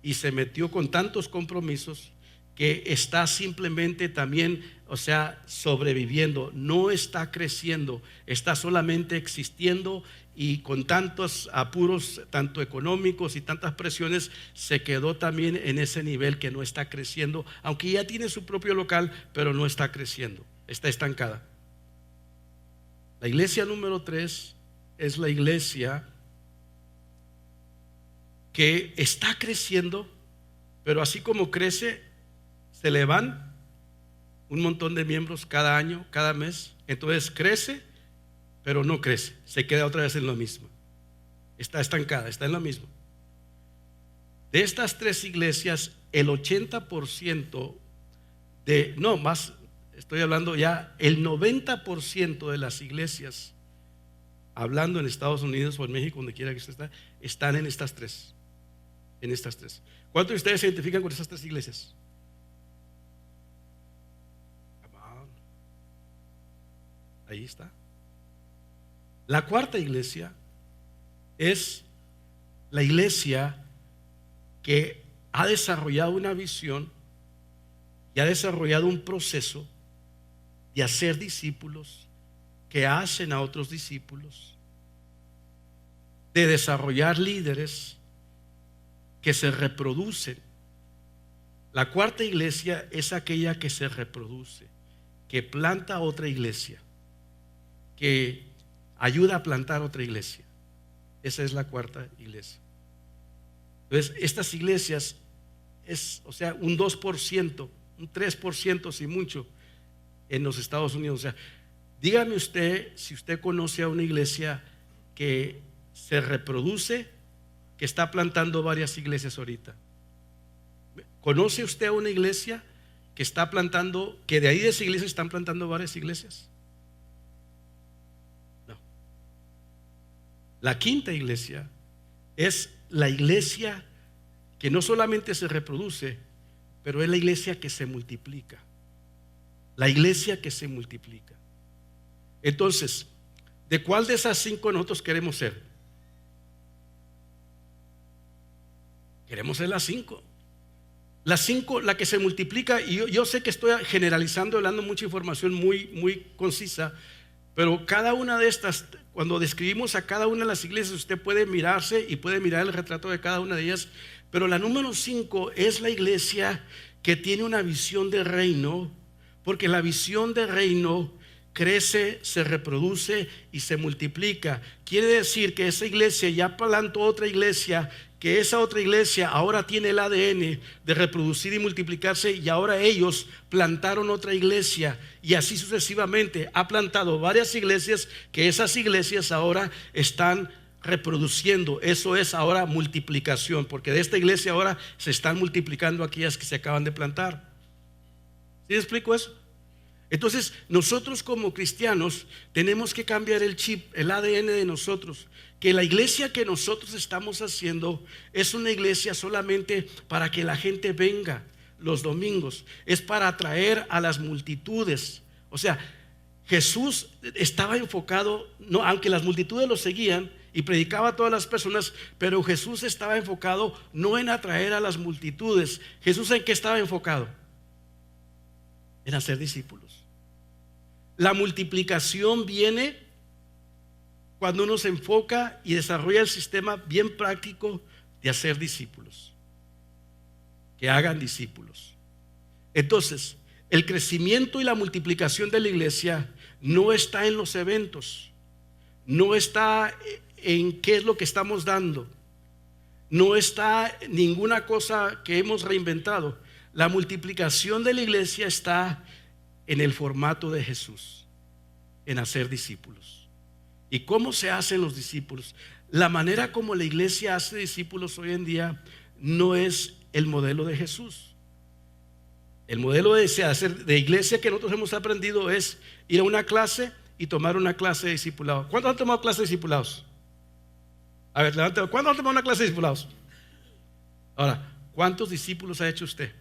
y se metió con tantos compromisos que está simplemente también, o sea, sobreviviendo, no está creciendo, está solamente existiendo, y con tantos apuros, tanto económicos y tantas presiones, se quedó también en ese nivel que no está creciendo, aunque ya tiene su propio local, pero no está creciendo, está estancada. La iglesia número 3 es la iglesia que está creciendo, pero así como crece, se le van un montón de miembros cada año, cada mes. Entonces crece, pero no crece, se queda otra vez en lo mismo. Está estancada, está en lo mismo. De estas 3 iglesias, el 80% no más, estoy hablando ya, el 90% de las iglesias, hablando en Estados Unidos o en México, donde quiera que usted está, están en estas 3. En estas 3. ¿Cuántos de ustedes se identifican con estas 3 iglesias? Ahí está. La 4ª iglesia es la iglesia que ha desarrollado una visión y ha desarrollado un proceso de hacer discípulos que hacen a otros discípulos, de desarrollar líderes que se reproducen. La 4ª iglesia es aquella que se reproduce, que planta otra iglesia, que ayuda a plantar otra iglesia. Esa es la 4ª iglesia. Entonces, estas iglesias es, o sea, un 2%, un 3% si mucho en los Estados Unidos. O sea, dígame usted si usted conoce a una iglesia que se reproduce, que está plantando varias iglesias ahorita. ¿Conoce usted a una iglesia que está plantando, que de ahí de esa iglesia están plantando varias iglesias? No. La 5ª iglesia es la iglesia que no solamente se reproduce, pero es la iglesia que se multiplica. La iglesia que se multiplica. Entonces, ¿de cuál de esas 5 nosotros queremos ser? Queremos ser las 5. Las 5, la que se multiplica. Y yo sé que estoy generalizando, hablando mucha información muy concisa, pero cada una de estas, cuando describimos a cada una de las iglesias, usted puede mirarse y puede mirar el retrato de cada una de ellas. Pero la número 5 es la iglesia que tiene una visión de reino, porque la visión de reino crece, se reproduce y se multiplica. Quiere decir que esa iglesia ya plantó otra iglesia, que esa otra iglesia ahora tiene el ADN de reproducir y multiplicarse, y ahora ellos plantaron otra iglesia, y así sucesivamente ha plantado varias iglesias, que esas iglesias ahora están reproduciendo. Eso es ahora multiplicación, porque de esta iglesia ahora se están multiplicando aquellas que se acaban de plantar. ¿Sí me explico eso? Entonces nosotros como cristianos tenemos que cambiar el chip, el ADN de nosotros, que la iglesia que nosotros estamos haciendo es una iglesia solamente para que la gente venga los domingos, es para atraer a las multitudes. O sea, Jesús estaba enfocado, no, aunque las multitudes lo seguían y predicaba a todas las personas, pero Jesús estaba enfocado no en atraer a las multitudes. ¿Jesús en qué estaba enfocado? En hacer discípulos. La multiplicación viene cuando uno se enfoca y desarrolla el sistema bien práctico de hacer discípulos, que hagan discípulos. Entonces, el crecimiento y la multiplicación de la iglesia no está en los eventos, no está en qué es lo que estamos dando, no está ninguna cosa que hemos reinventado. La multiplicación de la iglesia está en el formato de Jesús, en hacer discípulos. ¿Y cómo se hacen los discípulos? La manera como la iglesia hace discípulos hoy en día no es el modelo de Jesús. El modelo de iglesia que nosotros hemos aprendido es ir a una clase y tomar una clase de discipulado. ¿Cuántos han tomado clase de discipulados? A ver, levanten. ¿Cuántos han tomado una clase de discipulados? Ahora, ¿cuántos discípulos ha hecho usted?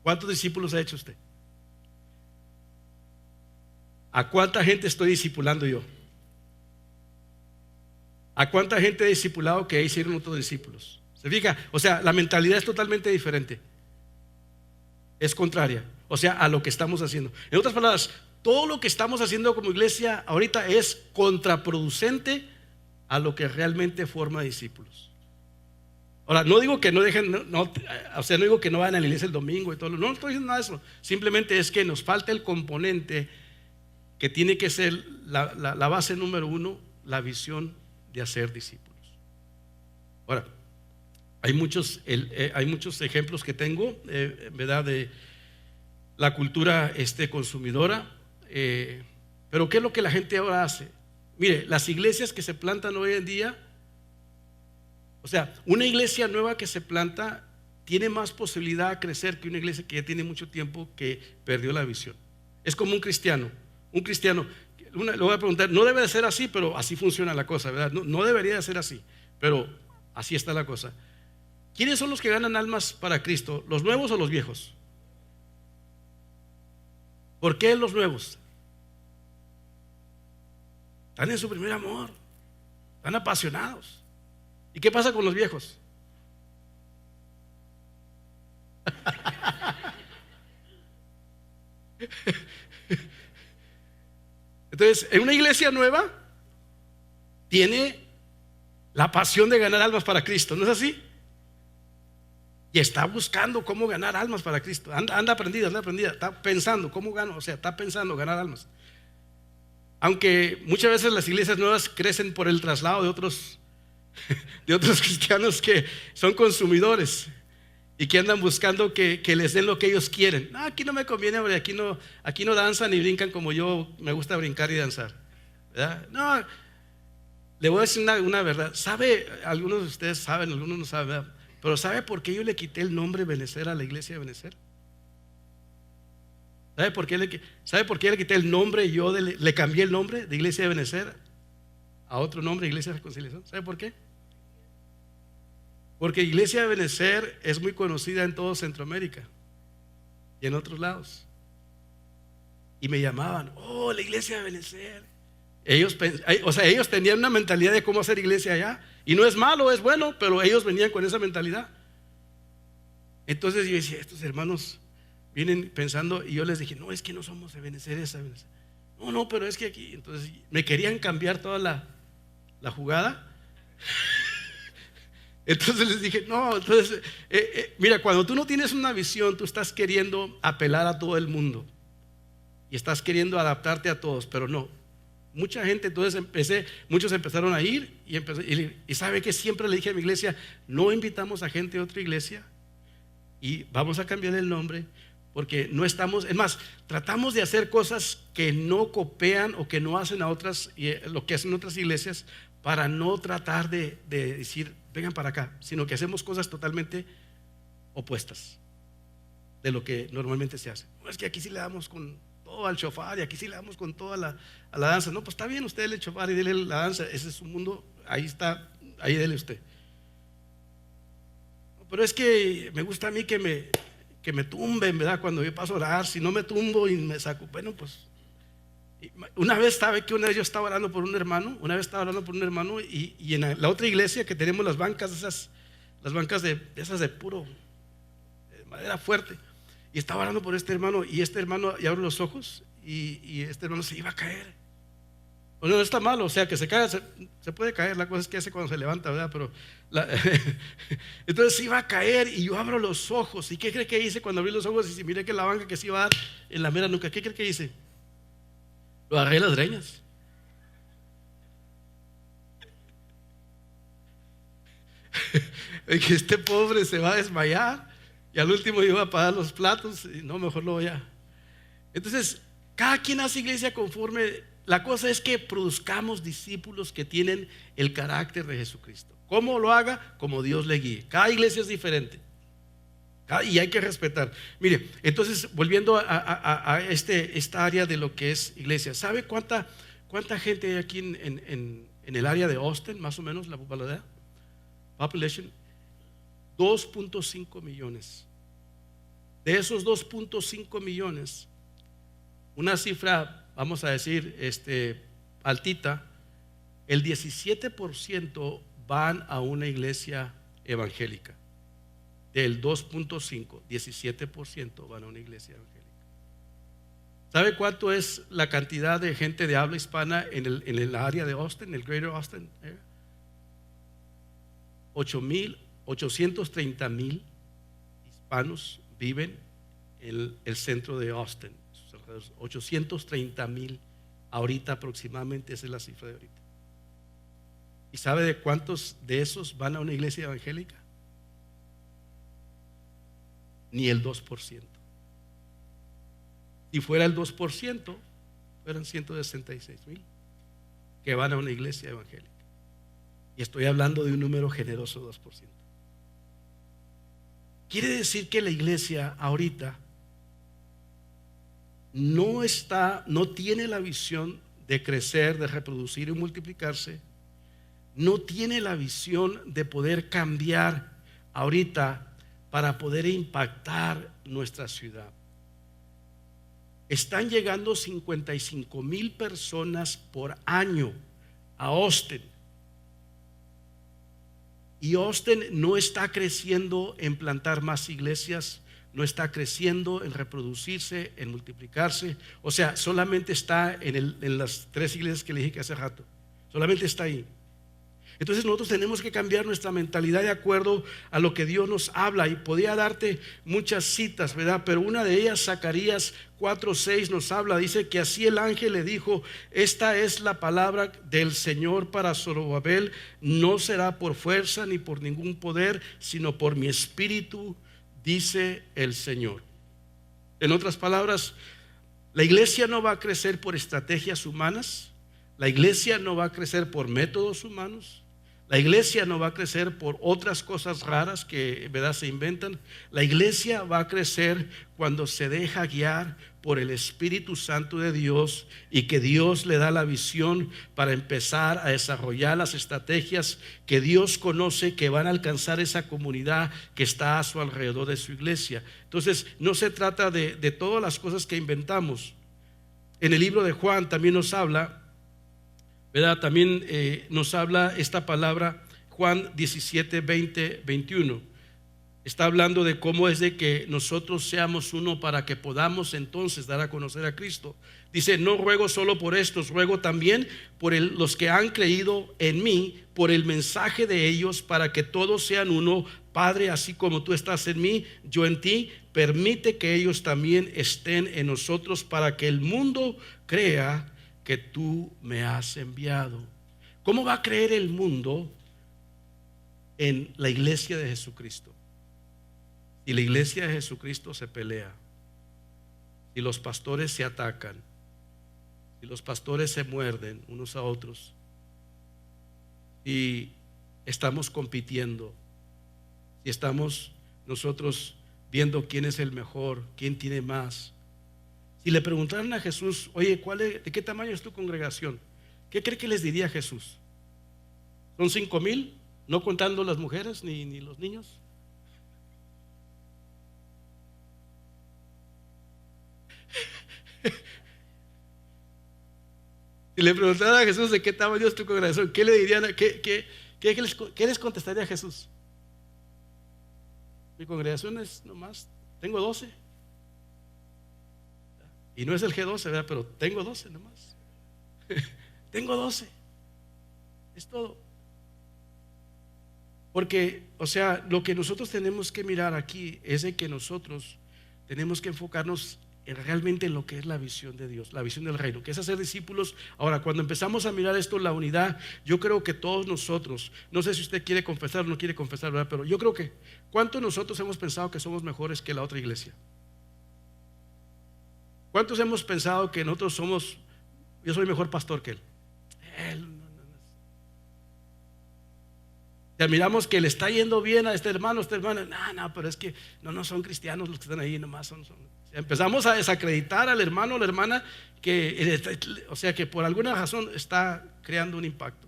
¿Cuántos discípulos ha hecho usted? ¿A cuánta gente estoy discipulando yo? ¿A cuánta gente he discipulado que hicieron otros discípulos? ¿Se fija? O sea, la mentalidad es totalmente diferente. Es contraria, o sea, a lo que estamos haciendo. En otras palabras, todo lo que estamos haciendo como iglesia ahorita es contraproducente a lo que realmente forma discípulos. Ahora, no digo que no dejen, o sea, no digo que no vayan a la iglesia el domingo y todo. No estoy diciendo nada de eso. Simplemente es que nos falta el componente que tiene que ser la base número 1, la visión de hacer discípulos. Ahora, hay muchos ejemplos que tengo, ¿verdad? De la cultura consumidora. Pero ¿qué es lo que la gente ahora hace? Mire, las iglesias que se plantan hoy en día, o sea, una iglesia nueva que se planta tiene más posibilidad de crecer que una iglesia que ya tiene mucho tiempo que perdió la visión. Es como un cristiano, le voy a preguntar, no debe de ser así, pero así funciona la cosa, ¿verdad? No debería de ser así, pero así está la cosa. ¿Quiénes son los que ganan almas para Cristo? ¿Los nuevos o los viejos? ¿Por qué los nuevos? Están en su primer amor, están apasionados. ¿Y qué pasa con los viejos? Entonces, en una iglesia nueva tiene la pasión de ganar almas para Cristo, ¿no es así? Y está buscando cómo ganar almas para Cristo. Anda aprendida, está pensando cómo gano, o sea, está pensando ganar almas. Aunque muchas veces las iglesias nuevas crecen por el traslado de otros cristianos que son consumidores y que andan buscando que les den lo que ellos quieren. No, aquí no me conviene, porque aquí no danzan ni brincan como yo me gusta brincar y danzar, ¿verdad? No, le voy a decir una verdad. ¿Sabe? Algunos de ustedes saben, algunos no saben, ¿verdad? Pero ¿sabe por qué yo le quité el nombre Benecer a la iglesia de Benecer? ¿Sabe por qué le quité el nombre y yo le cambié el nombre de iglesia de Benecer a otro nombre, iglesia de reconciliación? ¿Sabe por qué? Porque iglesia de Benecer es muy conocida en todo Centroamérica y en otros lados. Y me llamaban, oh, la iglesia de Benecer. Ellos tenían una mentalidad de cómo hacer iglesia allá. Y no es malo, es bueno, pero ellos venían con esa mentalidad. Entonces yo decía, estos hermanos vienen pensando, y yo les dije, no, es que no somos de Benecer, esa Benecer. No, pero es que aquí. Entonces me querían cambiar toda la jugada. Entonces les dije, no, entonces, mira, cuando tú no tienes una visión, tú estás queriendo apelar a todo el mundo y estás queriendo adaptarte a todos, pero no. Mucha gente, entonces muchos empezaron a ir y sabe que siempre le dije a mi iglesia, no invitamos a gente de otra iglesia y vamos a cambiar el nombre porque no estamos, es más, tratamos de hacer cosas que no copian o que no hacen a otras, lo que hacen otras iglesias, para no tratar de decir, vengan para acá, sino que hacemos cosas totalmente opuestas de lo que normalmente se hace. No, es que aquí sí le damos con todo al shofar y aquí sí le damos con toda a la danza. No, pues está bien, usted el shofar y dele la danza, ese es su mundo, ahí está, ahí dele usted. Pero es que me gusta a mí que me tumben, ¿verdad? Cuando yo paso a orar, si no me tumbo y me saco, bueno, pues. Una vez yo estaba orando por un hermano, y en la otra iglesia que tenemos las bancas las bancas de esas de puro de madera fuerte, y estaba orando por este hermano, y este hermano y abre los ojos y este hermano se iba a caer. Bueno, no está malo, o sea, que se cae, se puede caer, la cosa es que hace cuando se levanta, ¿verdad? Pero entonces se iba a caer y yo abro los ojos, ¿y qué cree que hice cuando abrí los ojos? Y si miré que la banca que se iba a dar en la mera nuca, ¿qué cree que hice? Lo agarré las greñas. Que este pobre se va a desmayar y al último iba a pagar los platos y no, mejor lo voy a. Entonces, cada quien hace iglesia conforme. La cosa es que produzcamos discípulos que tienen el carácter de Jesucristo. ¿Cómo lo haga? Como Dios le guíe. Cada iglesia es diferente y hay que respetar. Mire, entonces volviendo a esta área de lo que es iglesia, ¿sabe cuánta gente hay aquí en el área de Austin, más o menos la popularidad? Population 2.5 millones. De esos 2.5 millones, una cifra, vamos a decir, altita, el 17% van a una iglesia evangélica. Del 2.5, 17% van a una iglesia evangélica. ¿Sabe cuánto es la cantidad de gente de habla hispana en el área de Austin, el Greater Austin? 830,000 hispanos viven en el centro de Austin. 830,000 ahorita aproximadamente, esa es la cifra de ahorita. ¿Y sabe de cuántos de esos van a una iglesia evangélica? Ni el 2%. Si fuera el 2%, fueran 166,000 que van a una iglesia evangélica. Y estoy hablando de un número generoso, 2%. Quiere decir que la iglesia ahorita no tiene la visión de crecer, de reproducir y multiplicarse. No tiene la visión de poder cambiar ahorita para poder impactar nuestra ciudad. Están llegando 55,000 personas por año a Austin. Y Austin no está creciendo en plantar más iglesias, no está creciendo en reproducirse, en multiplicarse. O sea, solamente está en las 3 iglesias que le dije que hace rato. Solamente está ahí. Entonces nosotros tenemos que cambiar nuestra mentalidad de acuerdo a lo que Dios nos habla. Y podía darte muchas citas, ¿verdad? Pero una de ellas, Zacarías 4:6 nos habla. Dice que así el ángel le dijo: esta es la palabra del Señor para Zorobabel. No será por fuerza ni por ningún poder, sino por mi espíritu, dice el Señor. En otras palabras, la iglesia no va a crecer por estrategias humanas. La iglesia no va a crecer por métodos humanos. La iglesia no va a crecer por otras cosas raras que, ¿verdad?, se inventan. La iglesia va a crecer cuando se deja guiar por el Espíritu Santo de Dios, y que Dios le da la visión para empezar a desarrollar las estrategias que Dios conoce que van a alcanzar esa comunidad que está a su alrededor de su iglesia. Entonces no se trata de todas las cosas que inventamos. En el libro de Juan también nos habla, ¿verdad? También nos habla esta palabra, Juan 17, 20, 21. Está hablando de cómo es de que nosotros seamos uno para que podamos entonces dar a conocer a Cristo. Dice: no ruego solo por estos, ruego también por los que han creído en mí, por el mensaje de ellos, para que todos sean uno. Padre, así como tú estás en mí, yo en ti, permite que ellos también estén en nosotros, para que el mundo crea que tú me has enviado. ¿Cómo va a creer el mundo en la iglesia de Jesucristo? Si la iglesia de Jesucristo se pelea, si los pastores se atacan, si los pastores se muerden unos a otros, si estamos compitiendo, si estamos nosotros viendo quién es el mejor, quién tiene más. Si le preguntaran a Jesús: oye, ¿de qué tamaño es tu congregación?, ¿qué cree que les diría Jesús? ¿Son 5,000? No contando las mujeres ni los niños. Si le preguntaran a Jesús de qué tamaño es tu congregación, ¿qué le dirían? ¿Qué les contestaría Jesús? Mi congregación es nomás, tengo 12. Y no es el G12, ¿verdad? Pero tengo 12 nomás. Tengo 12. Es todo. Porque, o sea, lo que nosotros tenemos que mirar aquí es de que nosotros tenemos que enfocarnos realmente en lo que es la visión de Dios, la visión del reino, que es hacer discípulos. Ahora, cuando empezamos a mirar esto, la unidad, yo creo que todos nosotros, no sé si usted quiere confesar o no quiere confesar, ¿verdad? Pero yo creo que, ¿cuántos nosotros hemos pensado que somos mejores que la otra iglesia? ¿Cuántos hemos pensado que nosotros yo soy mejor pastor que él? Ya miramos que le está yendo bien a este hermano, no, pero es que no son cristianos los que están ahí, nomás son. Empezamos a desacreditar al hermano o la hermana o sea, que por alguna razón está creando un impacto.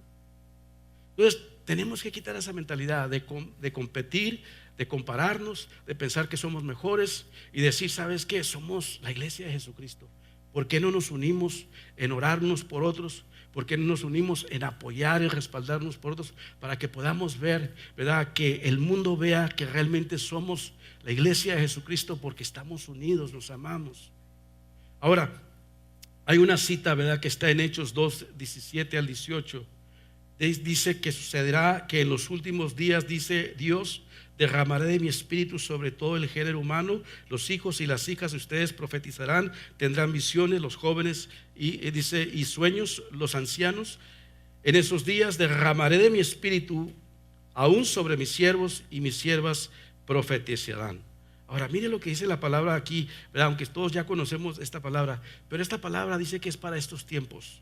Entonces tenemos que quitar esa mentalidad de competir, de compararnos, de pensar que somos mejores y decir: ¿sabes qué? Somos la iglesia de Jesucristo. ¿Por qué no nos unimos en orarnos por otros? ¿Por qué no nos unimos en apoyar y respaldarnos por otros, para que podamos ver, ¿verdad?, que el mundo vea que realmente somos la iglesia de Jesucristo, porque estamos unidos, nos amamos? Ahora, hay una cita, ¿verdad?, que está en Hechos 2, 17 al 18. Dice que sucederá que en los últimos días, dice Dios, derramaré de mi espíritu sobre todo el género humano. Los hijos y las hijas de ustedes profetizarán, tendrán visiones, los jóvenes y sueños, los ancianos En esos días derramaré de mi espíritu aún sobre mis siervos y mis siervas profetizarán. Ahora, mire lo que dice la palabra aquí, ¿verdad? Aunque todos ya conocemos esta palabra, pero esta palabra dice que es para estos tiempos.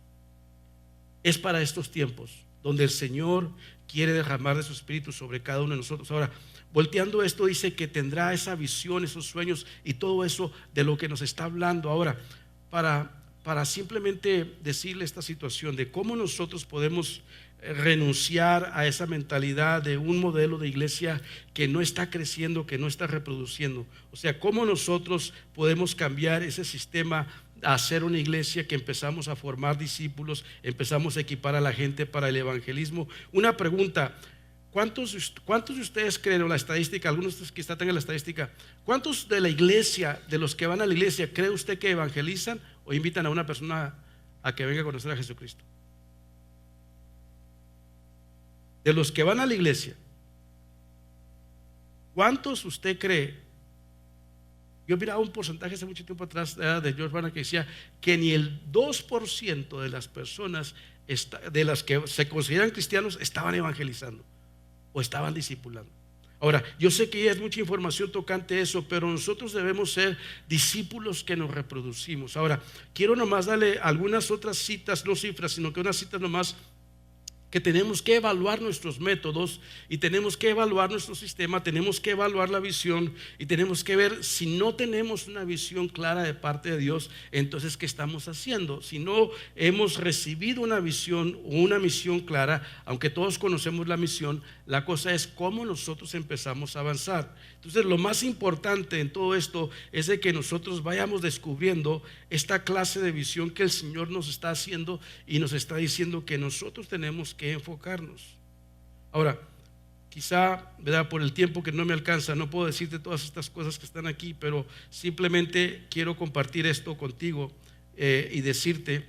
Es para estos tiempos donde el Señor quiere derramar de su espíritu sobre cada uno de nosotros. Ahora, volteando esto, dice que tendrá esa visión, esos sueños y todo eso de lo que nos está hablando ahora, para simplemente decirle esta situación de cómo nosotros podemos renunciar a esa mentalidad de un modelo de iglesia que no está creciendo, que no está reproduciendo. O sea, cómo nosotros podemos cambiar ese sistema a hacer una iglesia que empezamos a formar discípulos, empezamos a equipar a la gente para el evangelismo. Una pregunta: ¿cuántos de ustedes creen, o la estadística, algunos de ustedes que están en la estadística, cuántos de la iglesia, de los que van a la iglesia, cree usted que evangelizan o invitan a una persona a que venga a conocer a Jesucristo? De los que van a la iglesia, ¿cuántos usted cree? Yo miraba un porcentaje hace mucho tiempo atrás de George Barna que decía que ni el 2% de las personas de las que se consideran cristianos estaban evangelizando o estaban discipulando. Ahora, yo sé que ya es mucha información tocante eso, pero nosotros debemos ser discípulos que nos reproducimos. Ahora, quiero nomás darle algunas otras citas, no cifras, sino que unas citas nomás, que tenemos que evaluar nuestros métodos y tenemos que evaluar nuestro sistema, tenemos que evaluar la visión y tenemos que ver si no tenemos una visión clara de parte de Dios, entonces ¿qué estamos haciendo? Si no hemos recibido una visión o una misión clara, aunque todos conocemos la misión, la cosa es cómo nosotros empezamos a avanzar. Entonces lo más importante en todo esto es de que nosotros vayamos descubriendo esta clase de visión que el Señor nos está haciendo y nos está diciendo que nosotros tenemos que enfocarnos. Ahora, quizá, ¿verdad?, por el tiempo que no me alcanza, no puedo decirte todas estas cosas que están aquí, pero simplemente quiero compartir esto contigo y decirte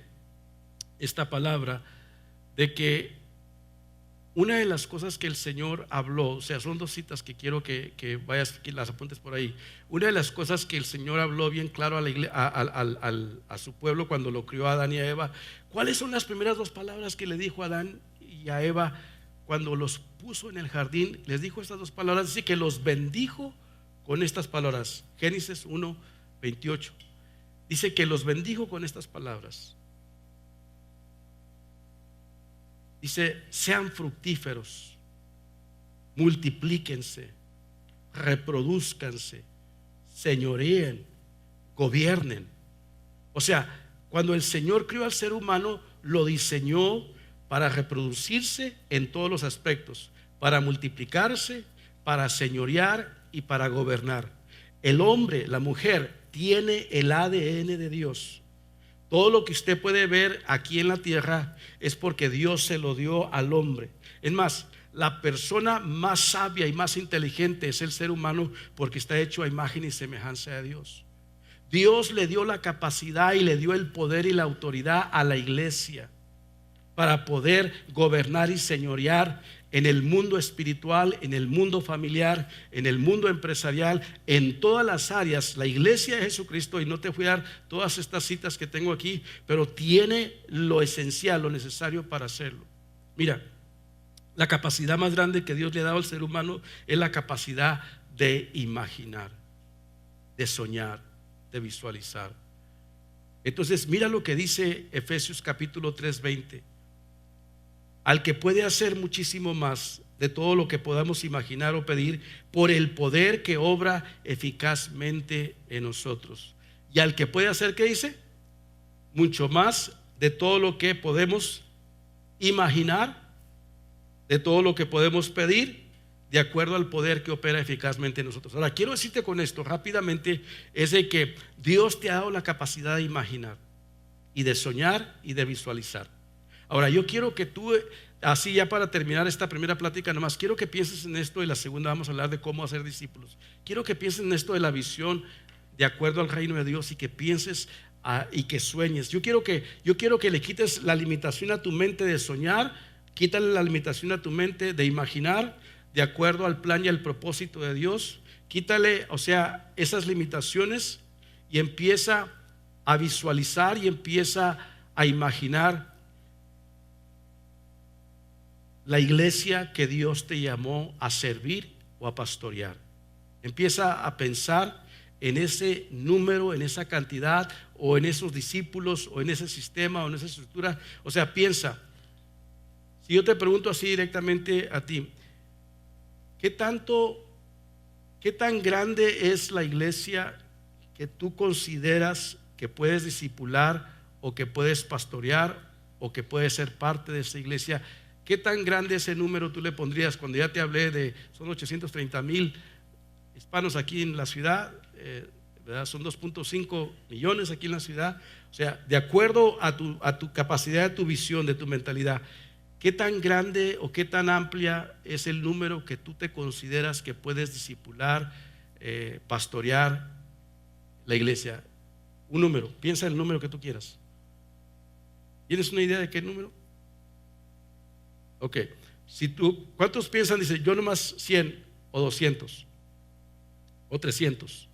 esta palabra de que una de las cosas que el Señor habló, o sea, son dos citas que quiero que vayas, que las apuntes por ahí. Una de las cosas que el Señor habló bien claro a su pueblo cuando lo crió a Adán y a Eva. ¿Cuáles son las primeras dos palabras que le dijo a Adán y a Eva cuando los puso en el jardín? Les dijo estas dos palabras, dice que los bendijo con estas palabras. Génesis 1:28 dice que los bendijo con estas palabras. Dice: sean fructíferos, multiplíquense, reproduzcanse, señoreen, gobiernen. O sea, cuando el Señor crió al ser humano, lo diseñó para reproducirse en todos los aspectos, para multiplicarse, para señorear y para gobernar. El hombre, la mujer, tiene el ADN de Dios. Todo lo que usted puede ver aquí en la tierra es porque Dios se lo dio al hombre. Es más, la persona más sabia y más inteligente es el ser humano, porque está hecho a imagen y semejanza de Dios. Dios le dio la capacidad y le dio el poder y la autoridad a la iglesia para poder gobernar y señorear en el mundo espiritual, en el mundo familiar, en el mundo empresarial, en todas las áreas. La iglesia de Jesucristo, y no te voy a dar todas estas citas que tengo aquí, pero tiene lo esencial, lo necesario para hacerlo. Mira, la capacidad más grande que Dios le ha dado al ser humano es la capacidad de imaginar, de soñar, de visualizar. Entonces mira lo que dice Efesios capítulo 3:20: al que puede hacer muchísimo más de todo lo que podamos imaginar o pedir, por el poder que obra eficazmente en nosotros. Y al que puede hacer, ¿qué dice? Mucho más de todo lo que podemos imaginar, de todo lo que podemos pedir, de acuerdo al poder que opera eficazmente en nosotros. Ahora, quiero decirte con esto rápidamente, es de que Dios te ha dado la capacidad de imaginar y de soñar y de visualizar. Ahora, yo quiero que tú, así ya para terminar esta primera plática nomás, quiero que pienses en esto, y la segunda vamos a hablar de cómo hacer discípulos. Quiero que pienses en esto de la visión de acuerdo al reino de Dios, y que pienses y que sueñes. Yo quiero que le quites la limitación a tu mente de soñar, quítale la limitación a tu mente de imaginar de acuerdo al plan y al propósito de Dios. Quítale, o sea, esas limitaciones, y empieza a visualizar y empieza a imaginar la iglesia que Dios te llamó a servir o a pastorear. Empieza a pensar en ese número, en esa cantidad, o en esos discípulos, o en ese sistema, o en esa estructura. O sea, piensa. Si yo te pregunto así directamente a ti, ¿qué tan grande es la iglesia que tú consideras que puedes discipular, o que puedes pastorear, o que puedes ser parte de esa iglesia? ¿Qué tan grande ese número tú le pondrías? Cuando ya te hablé de, son 830,000 hispanos aquí en la ciudad, ¿verdad? Son 2.5 millones aquí en la ciudad. O sea, de acuerdo a tu capacidad, de tu visión, de tu mentalidad, ¿qué tan grande o qué tan amplia es el número que tú te consideras que puedes discipular, pastorear la iglesia? Un número, piensa en el número que tú quieras. ¿Tienes una idea de qué número? Ok, ¿cuántos piensan? Dice, yo nomás 100 o 200 o 300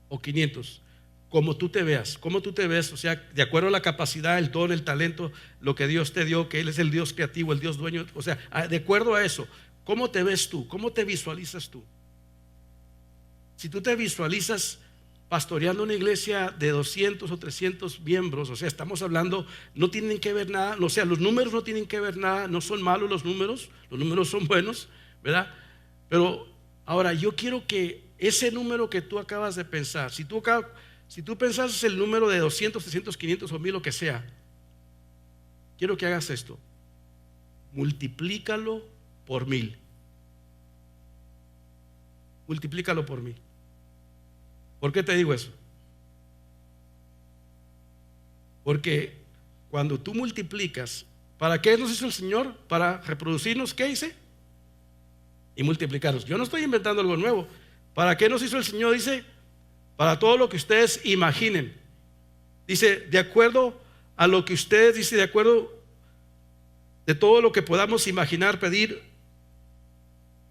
o 500, como tú te veas, o sea, de acuerdo a la capacidad, el don, el talento, lo que Dios te dio, que Él es el Dios creativo, el Dios dueño. O sea, de acuerdo a eso, ¿cómo te ves tú? ¿Cómo te visualizas tú? Si tú te visualizas pastoreando una iglesia de 200 o 300 miembros, o sea, estamos hablando, no tienen que ver nada, o sea, los números no tienen que ver nada, no son malos los números son buenos, ¿verdad? Pero ahora yo quiero que ese número que tú acabas de pensar, si tú pensas el número de 200, 300, 500 o 1000, lo que sea, quiero que hagas esto: multiplícalo por 1000. Multiplícalo por 1000. ¿Por qué te digo eso? Porque cuando tú multiplicas, ¿para qué nos hizo el Señor? Para reproducirnos, ¿qué hice? Y multiplicarnos. Yo no estoy inventando algo nuevo. ¿Para qué nos hizo el Señor? Dice, para todo lo que ustedes imaginen. Dice, de acuerdo a lo que ustedes, dice, de acuerdo de todo lo que podamos imaginar, pedir,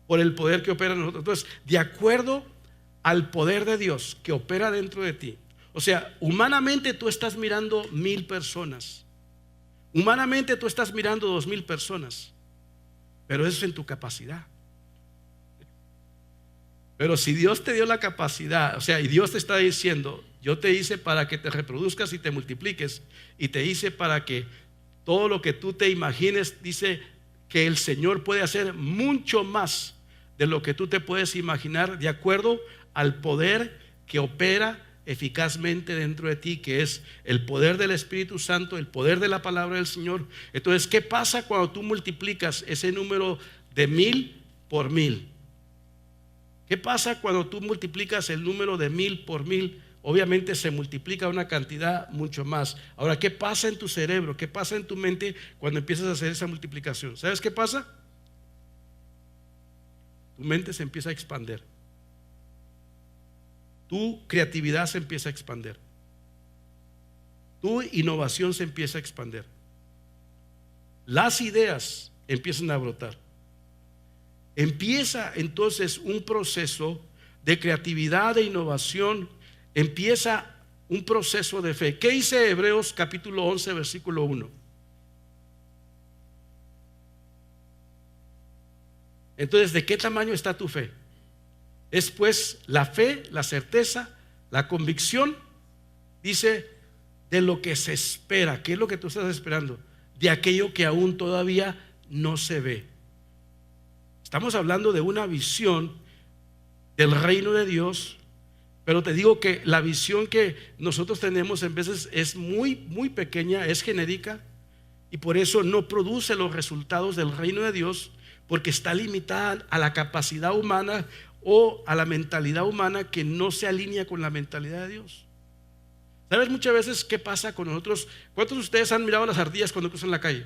por el poder que opera en nosotros. Entonces, de acuerdo al poder de Dios que opera dentro de ti. O sea, humanamente tú estás mirando 1000 personas. Humanamente tú estás mirando 2000 personas. Pero eso es en tu capacidad. Pero si Dios te dio la capacidad, o sea, y Dios te está diciendo, yo te hice para que te reproduzcas y te multipliques, y te hice para que todo lo que tú te imagines, dice que el Señor puede hacer mucho más de lo que tú te puedes imaginar, de acuerdo al poder que opera eficazmente dentro de ti, que es el poder del Espíritu Santo, el poder de la palabra del Señor. Entonces, ¿qué pasa cuando tú multiplicas ese número de 1000 por 1000? ¿Qué pasa cuando tú multiplicas el número de 1000 por 1000? Obviamente se multiplica una cantidad mucho más. Ahora, ¿qué pasa en tu cerebro? ¿Qué pasa en tu mente cuando empiezas a hacer esa multiplicación? ¿Sabes qué pasa? Tu mente se empieza a expandir. Tu creatividad se empieza a expandir. Tu innovación se empieza a expandir. Las ideas empiezan a brotar. Empieza entonces un proceso de creatividad, de innovación. Empieza un proceso de fe. ¿Qué dice Hebreos capítulo 11 versículo 1? Entonces, ¿de qué tamaño está tu fe? Es pues la fe, la certeza, la convicción, dice, de lo que se espera. ¿Qué es lo que tú estás esperando? De aquello que aún todavía no se ve. Estamos hablando de una visión del reino de Dios, pero te digo que la visión que nosotros tenemos en veces es muy, muy pequeña, es genérica, y por eso no produce los resultados del reino de Dios, porque está limitada a la capacidad humana o a la mentalidad humana que no se alinea con la mentalidad de Dios. ¿Sabes muchas veces qué pasa con nosotros? ¿Cuántos de ustedes han mirado las ardillas cuando cruzan la calle?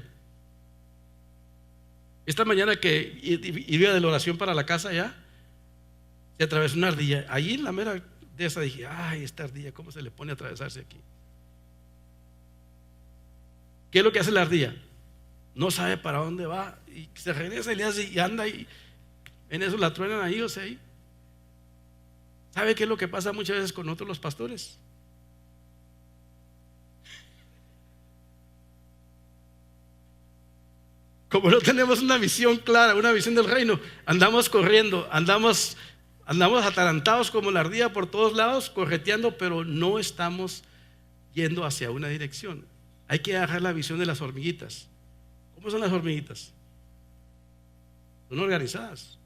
Esta mañana que iba de la oración para la casa ya, se atravesó una ardilla. Allí en la mera de esa dije, ay, esta ardilla, ¿cómo se le pone a atravesarse aquí? ¿Qué es lo que hace la ardilla? No sabe para dónde va y se regresa y le hace y anda y en eso la truenan ahí, o sea, ahí. ¿Sabe qué es lo que pasa muchas veces con nosotros los pastores? Como no tenemos una visión clara, una visión del reino, andamos corriendo, andamos atarantados como la ardilla por todos lados, correteando, pero no estamos yendo hacia una dirección. Hay que agarrar la visión de las hormiguitas. ¿Cómo son las hormiguitas? Son organizadas,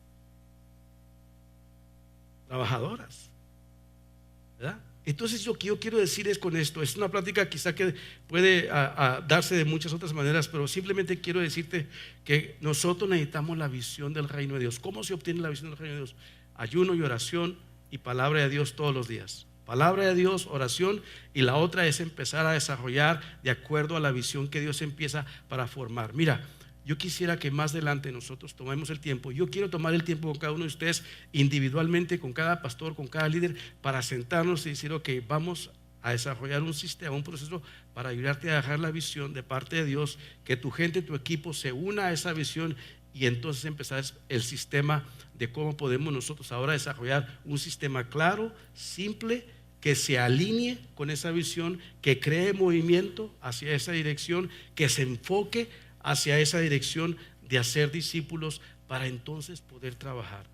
trabajadoras, ¿verdad? Entonces lo que yo quiero decir es con esto, es una plática quizá que puede darse de muchas otras maneras, pero simplemente quiero decirte que nosotros necesitamos la visión del reino de Dios. ¿Cómo se obtiene la visión del reino de Dios? Ayuno y oración y palabra de Dios todos los días. Palabra de Dios, oración, y la otra es empezar a desarrollar de acuerdo a la visión que Dios empieza para formar. Mira, yo quisiera que más adelante nosotros tomemos el tiempo. Yo quiero tomar el tiempo con cada uno de ustedes individualmente, con cada pastor, con cada líder, para sentarnos y decir, ok, vamos a desarrollar un sistema, un proceso para ayudarte a dejar la visión de parte de Dios, que tu gente, tu equipo se una a esa visión y entonces empezar el sistema de cómo podemos nosotros ahora desarrollar un sistema claro, simple, que se alinee con esa visión, que cree movimiento hacia esa dirección, que se enfoque hacia esa dirección de hacer discípulos para entonces poder trabajar.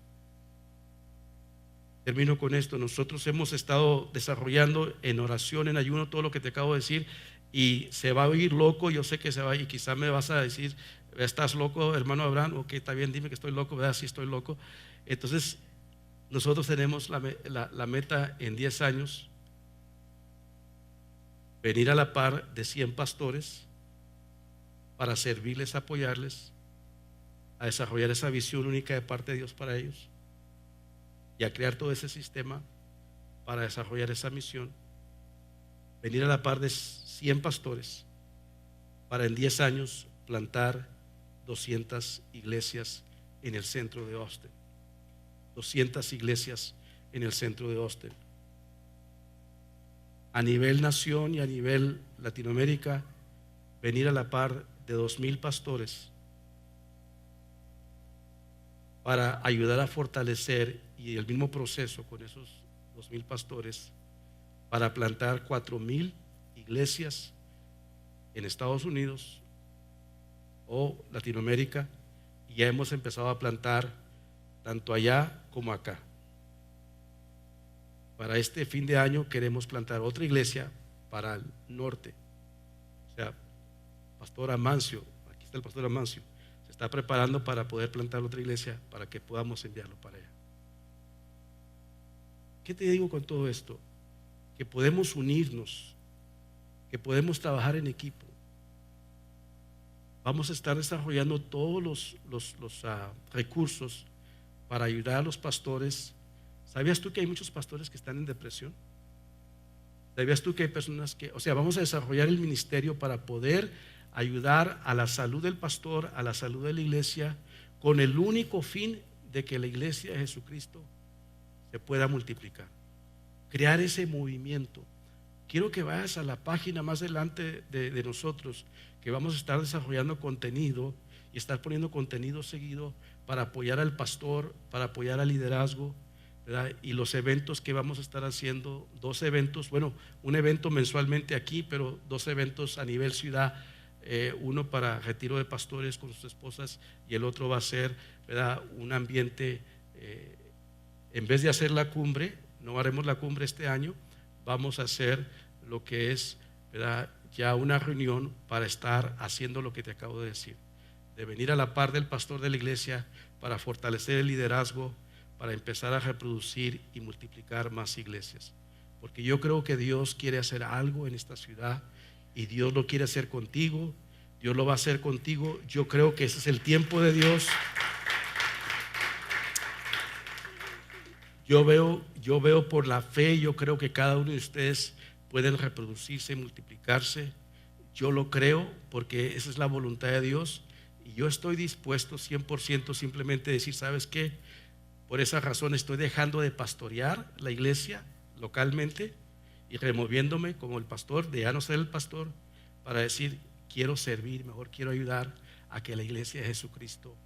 Termino con esto. Nosotros hemos estado desarrollando en oración, en ayuno, todo lo que te acabo de decir, y se va a oír loco. Yo sé que se va, y quizá me vas a decir, ¿estás loco, hermano Abraham? Ok, está bien, dime que estoy loco, ¿verdad? Sí, estoy loco. Entonces nosotros tenemos la meta en 10 años venir a la par de 100 pastores para servirles, apoyarles a desarrollar esa visión única de parte de Dios para ellos y a crear todo ese sistema para desarrollar esa misión. Venir a la par de 100 pastores para en 10 años plantar 200 iglesias en el centro de Austin. 200 iglesias en el centro de Austin. A nivel nación y a nivel Latinoamérica, venir a la par de 2,000 pastores para ayudar a fortalecer, y el mismo proceso con esos 2,000 pastores para plantar 4,000 iglesias en Estados Unidos o Latinoamérica, y ya hemos empezado a plantar tanto allá como acá. Para este fin de año queremos plantar otra iglesia para el norte. O sea, Pastor Amancio, aquí está el Pastor Amancio, se está preparando para poder plantar otra iglesia para que podamos enviarlo para allá. ¿Qué te digo con todo esto? Que podemos unirnos, que podemos trabajar en equipo. Vamos a estar desarrollando todos los recursos para ayudar a los pastores. ¿Sabías tú que hay muchos pastores que están en depresión? ¿Sabías tú que hay personas que, vamos a desarrollar el ministerio para poder ayudar a la salud del pastor, a la salud de la iglesia, con el único fin de que la iglesia de Jesucristo se pueda multiplicar? Crear ese movimiento. Quiero que vayas a la página más adelante de nosotros, que vamos a estar desarrollando contenido y estar poniendo contenido seguido para apoyar al pastor, para apoyar al liderazgo, ¿verdad? Y los eventos que vamos a estar haciendo, 2 eventos, un evento mensualmente aquí, pero 2 eventos a nivel ciudad, uno para retiro de pastores con sus esposas y el otro va a ser, ¿verdad?, un ambiente, en vez de hacer la cumbre, no haremos la cumbre este año, vamos a hacer lo que es, ¿verdad?, ya una reunión para estar haciendo lo que te acabo de decir, de venir a la par del pastor de la iglesia para fortalecer el liderazgo, para empezar a reproducir y multiplicar más iglesias. Porque yo creo que Dios quiere hacer algo en esta ciudad y Dios lo quiere hacer contigo, Dios lo va a hacer contigo. Yo creo que ese es el tiempo de Dios. Yo veo por la fe, yo creo que cada uno de ustedes pueden reproducirse y multiplicarse. Yo lo creo porque esa es la voluntad de Dios y yo estoy dispuesto 100% simplemente a decir, ¿sabes qué? Por esa razón estoy dejando de pastorear la iglesia localmente y removiéndome como el pastor, de ya no ser el pastor, para decir, quiero servir, mejor quiero ayudar a que la iglesia de Jesucristo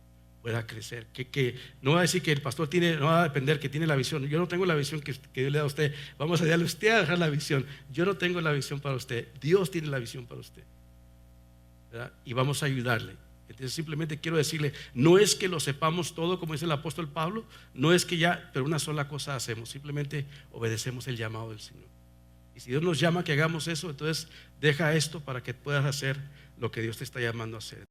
pueda crecer. Que no va a decir que el pastor no va a depender que tiene la visión. Yo no tengo la visión que Dios le da a usted. Vamos a darle a usted a dejar la visión. Yo no tengo la visión para usted. Dios tiene la visión para usted, ¿verdad? Y vamos a ayudarle. Entonces simplemente quiero decirle, no es que lo sepamos todo, como dice el apóstol Pablo, no es que ya, pero una sola cosa hacemos, simplemente obedecemos el llamado del Señor. Y si Dios nos llama que hagamos eso, entonces deja esto para que puedas hacer lo que Dios te está llamando a hacer.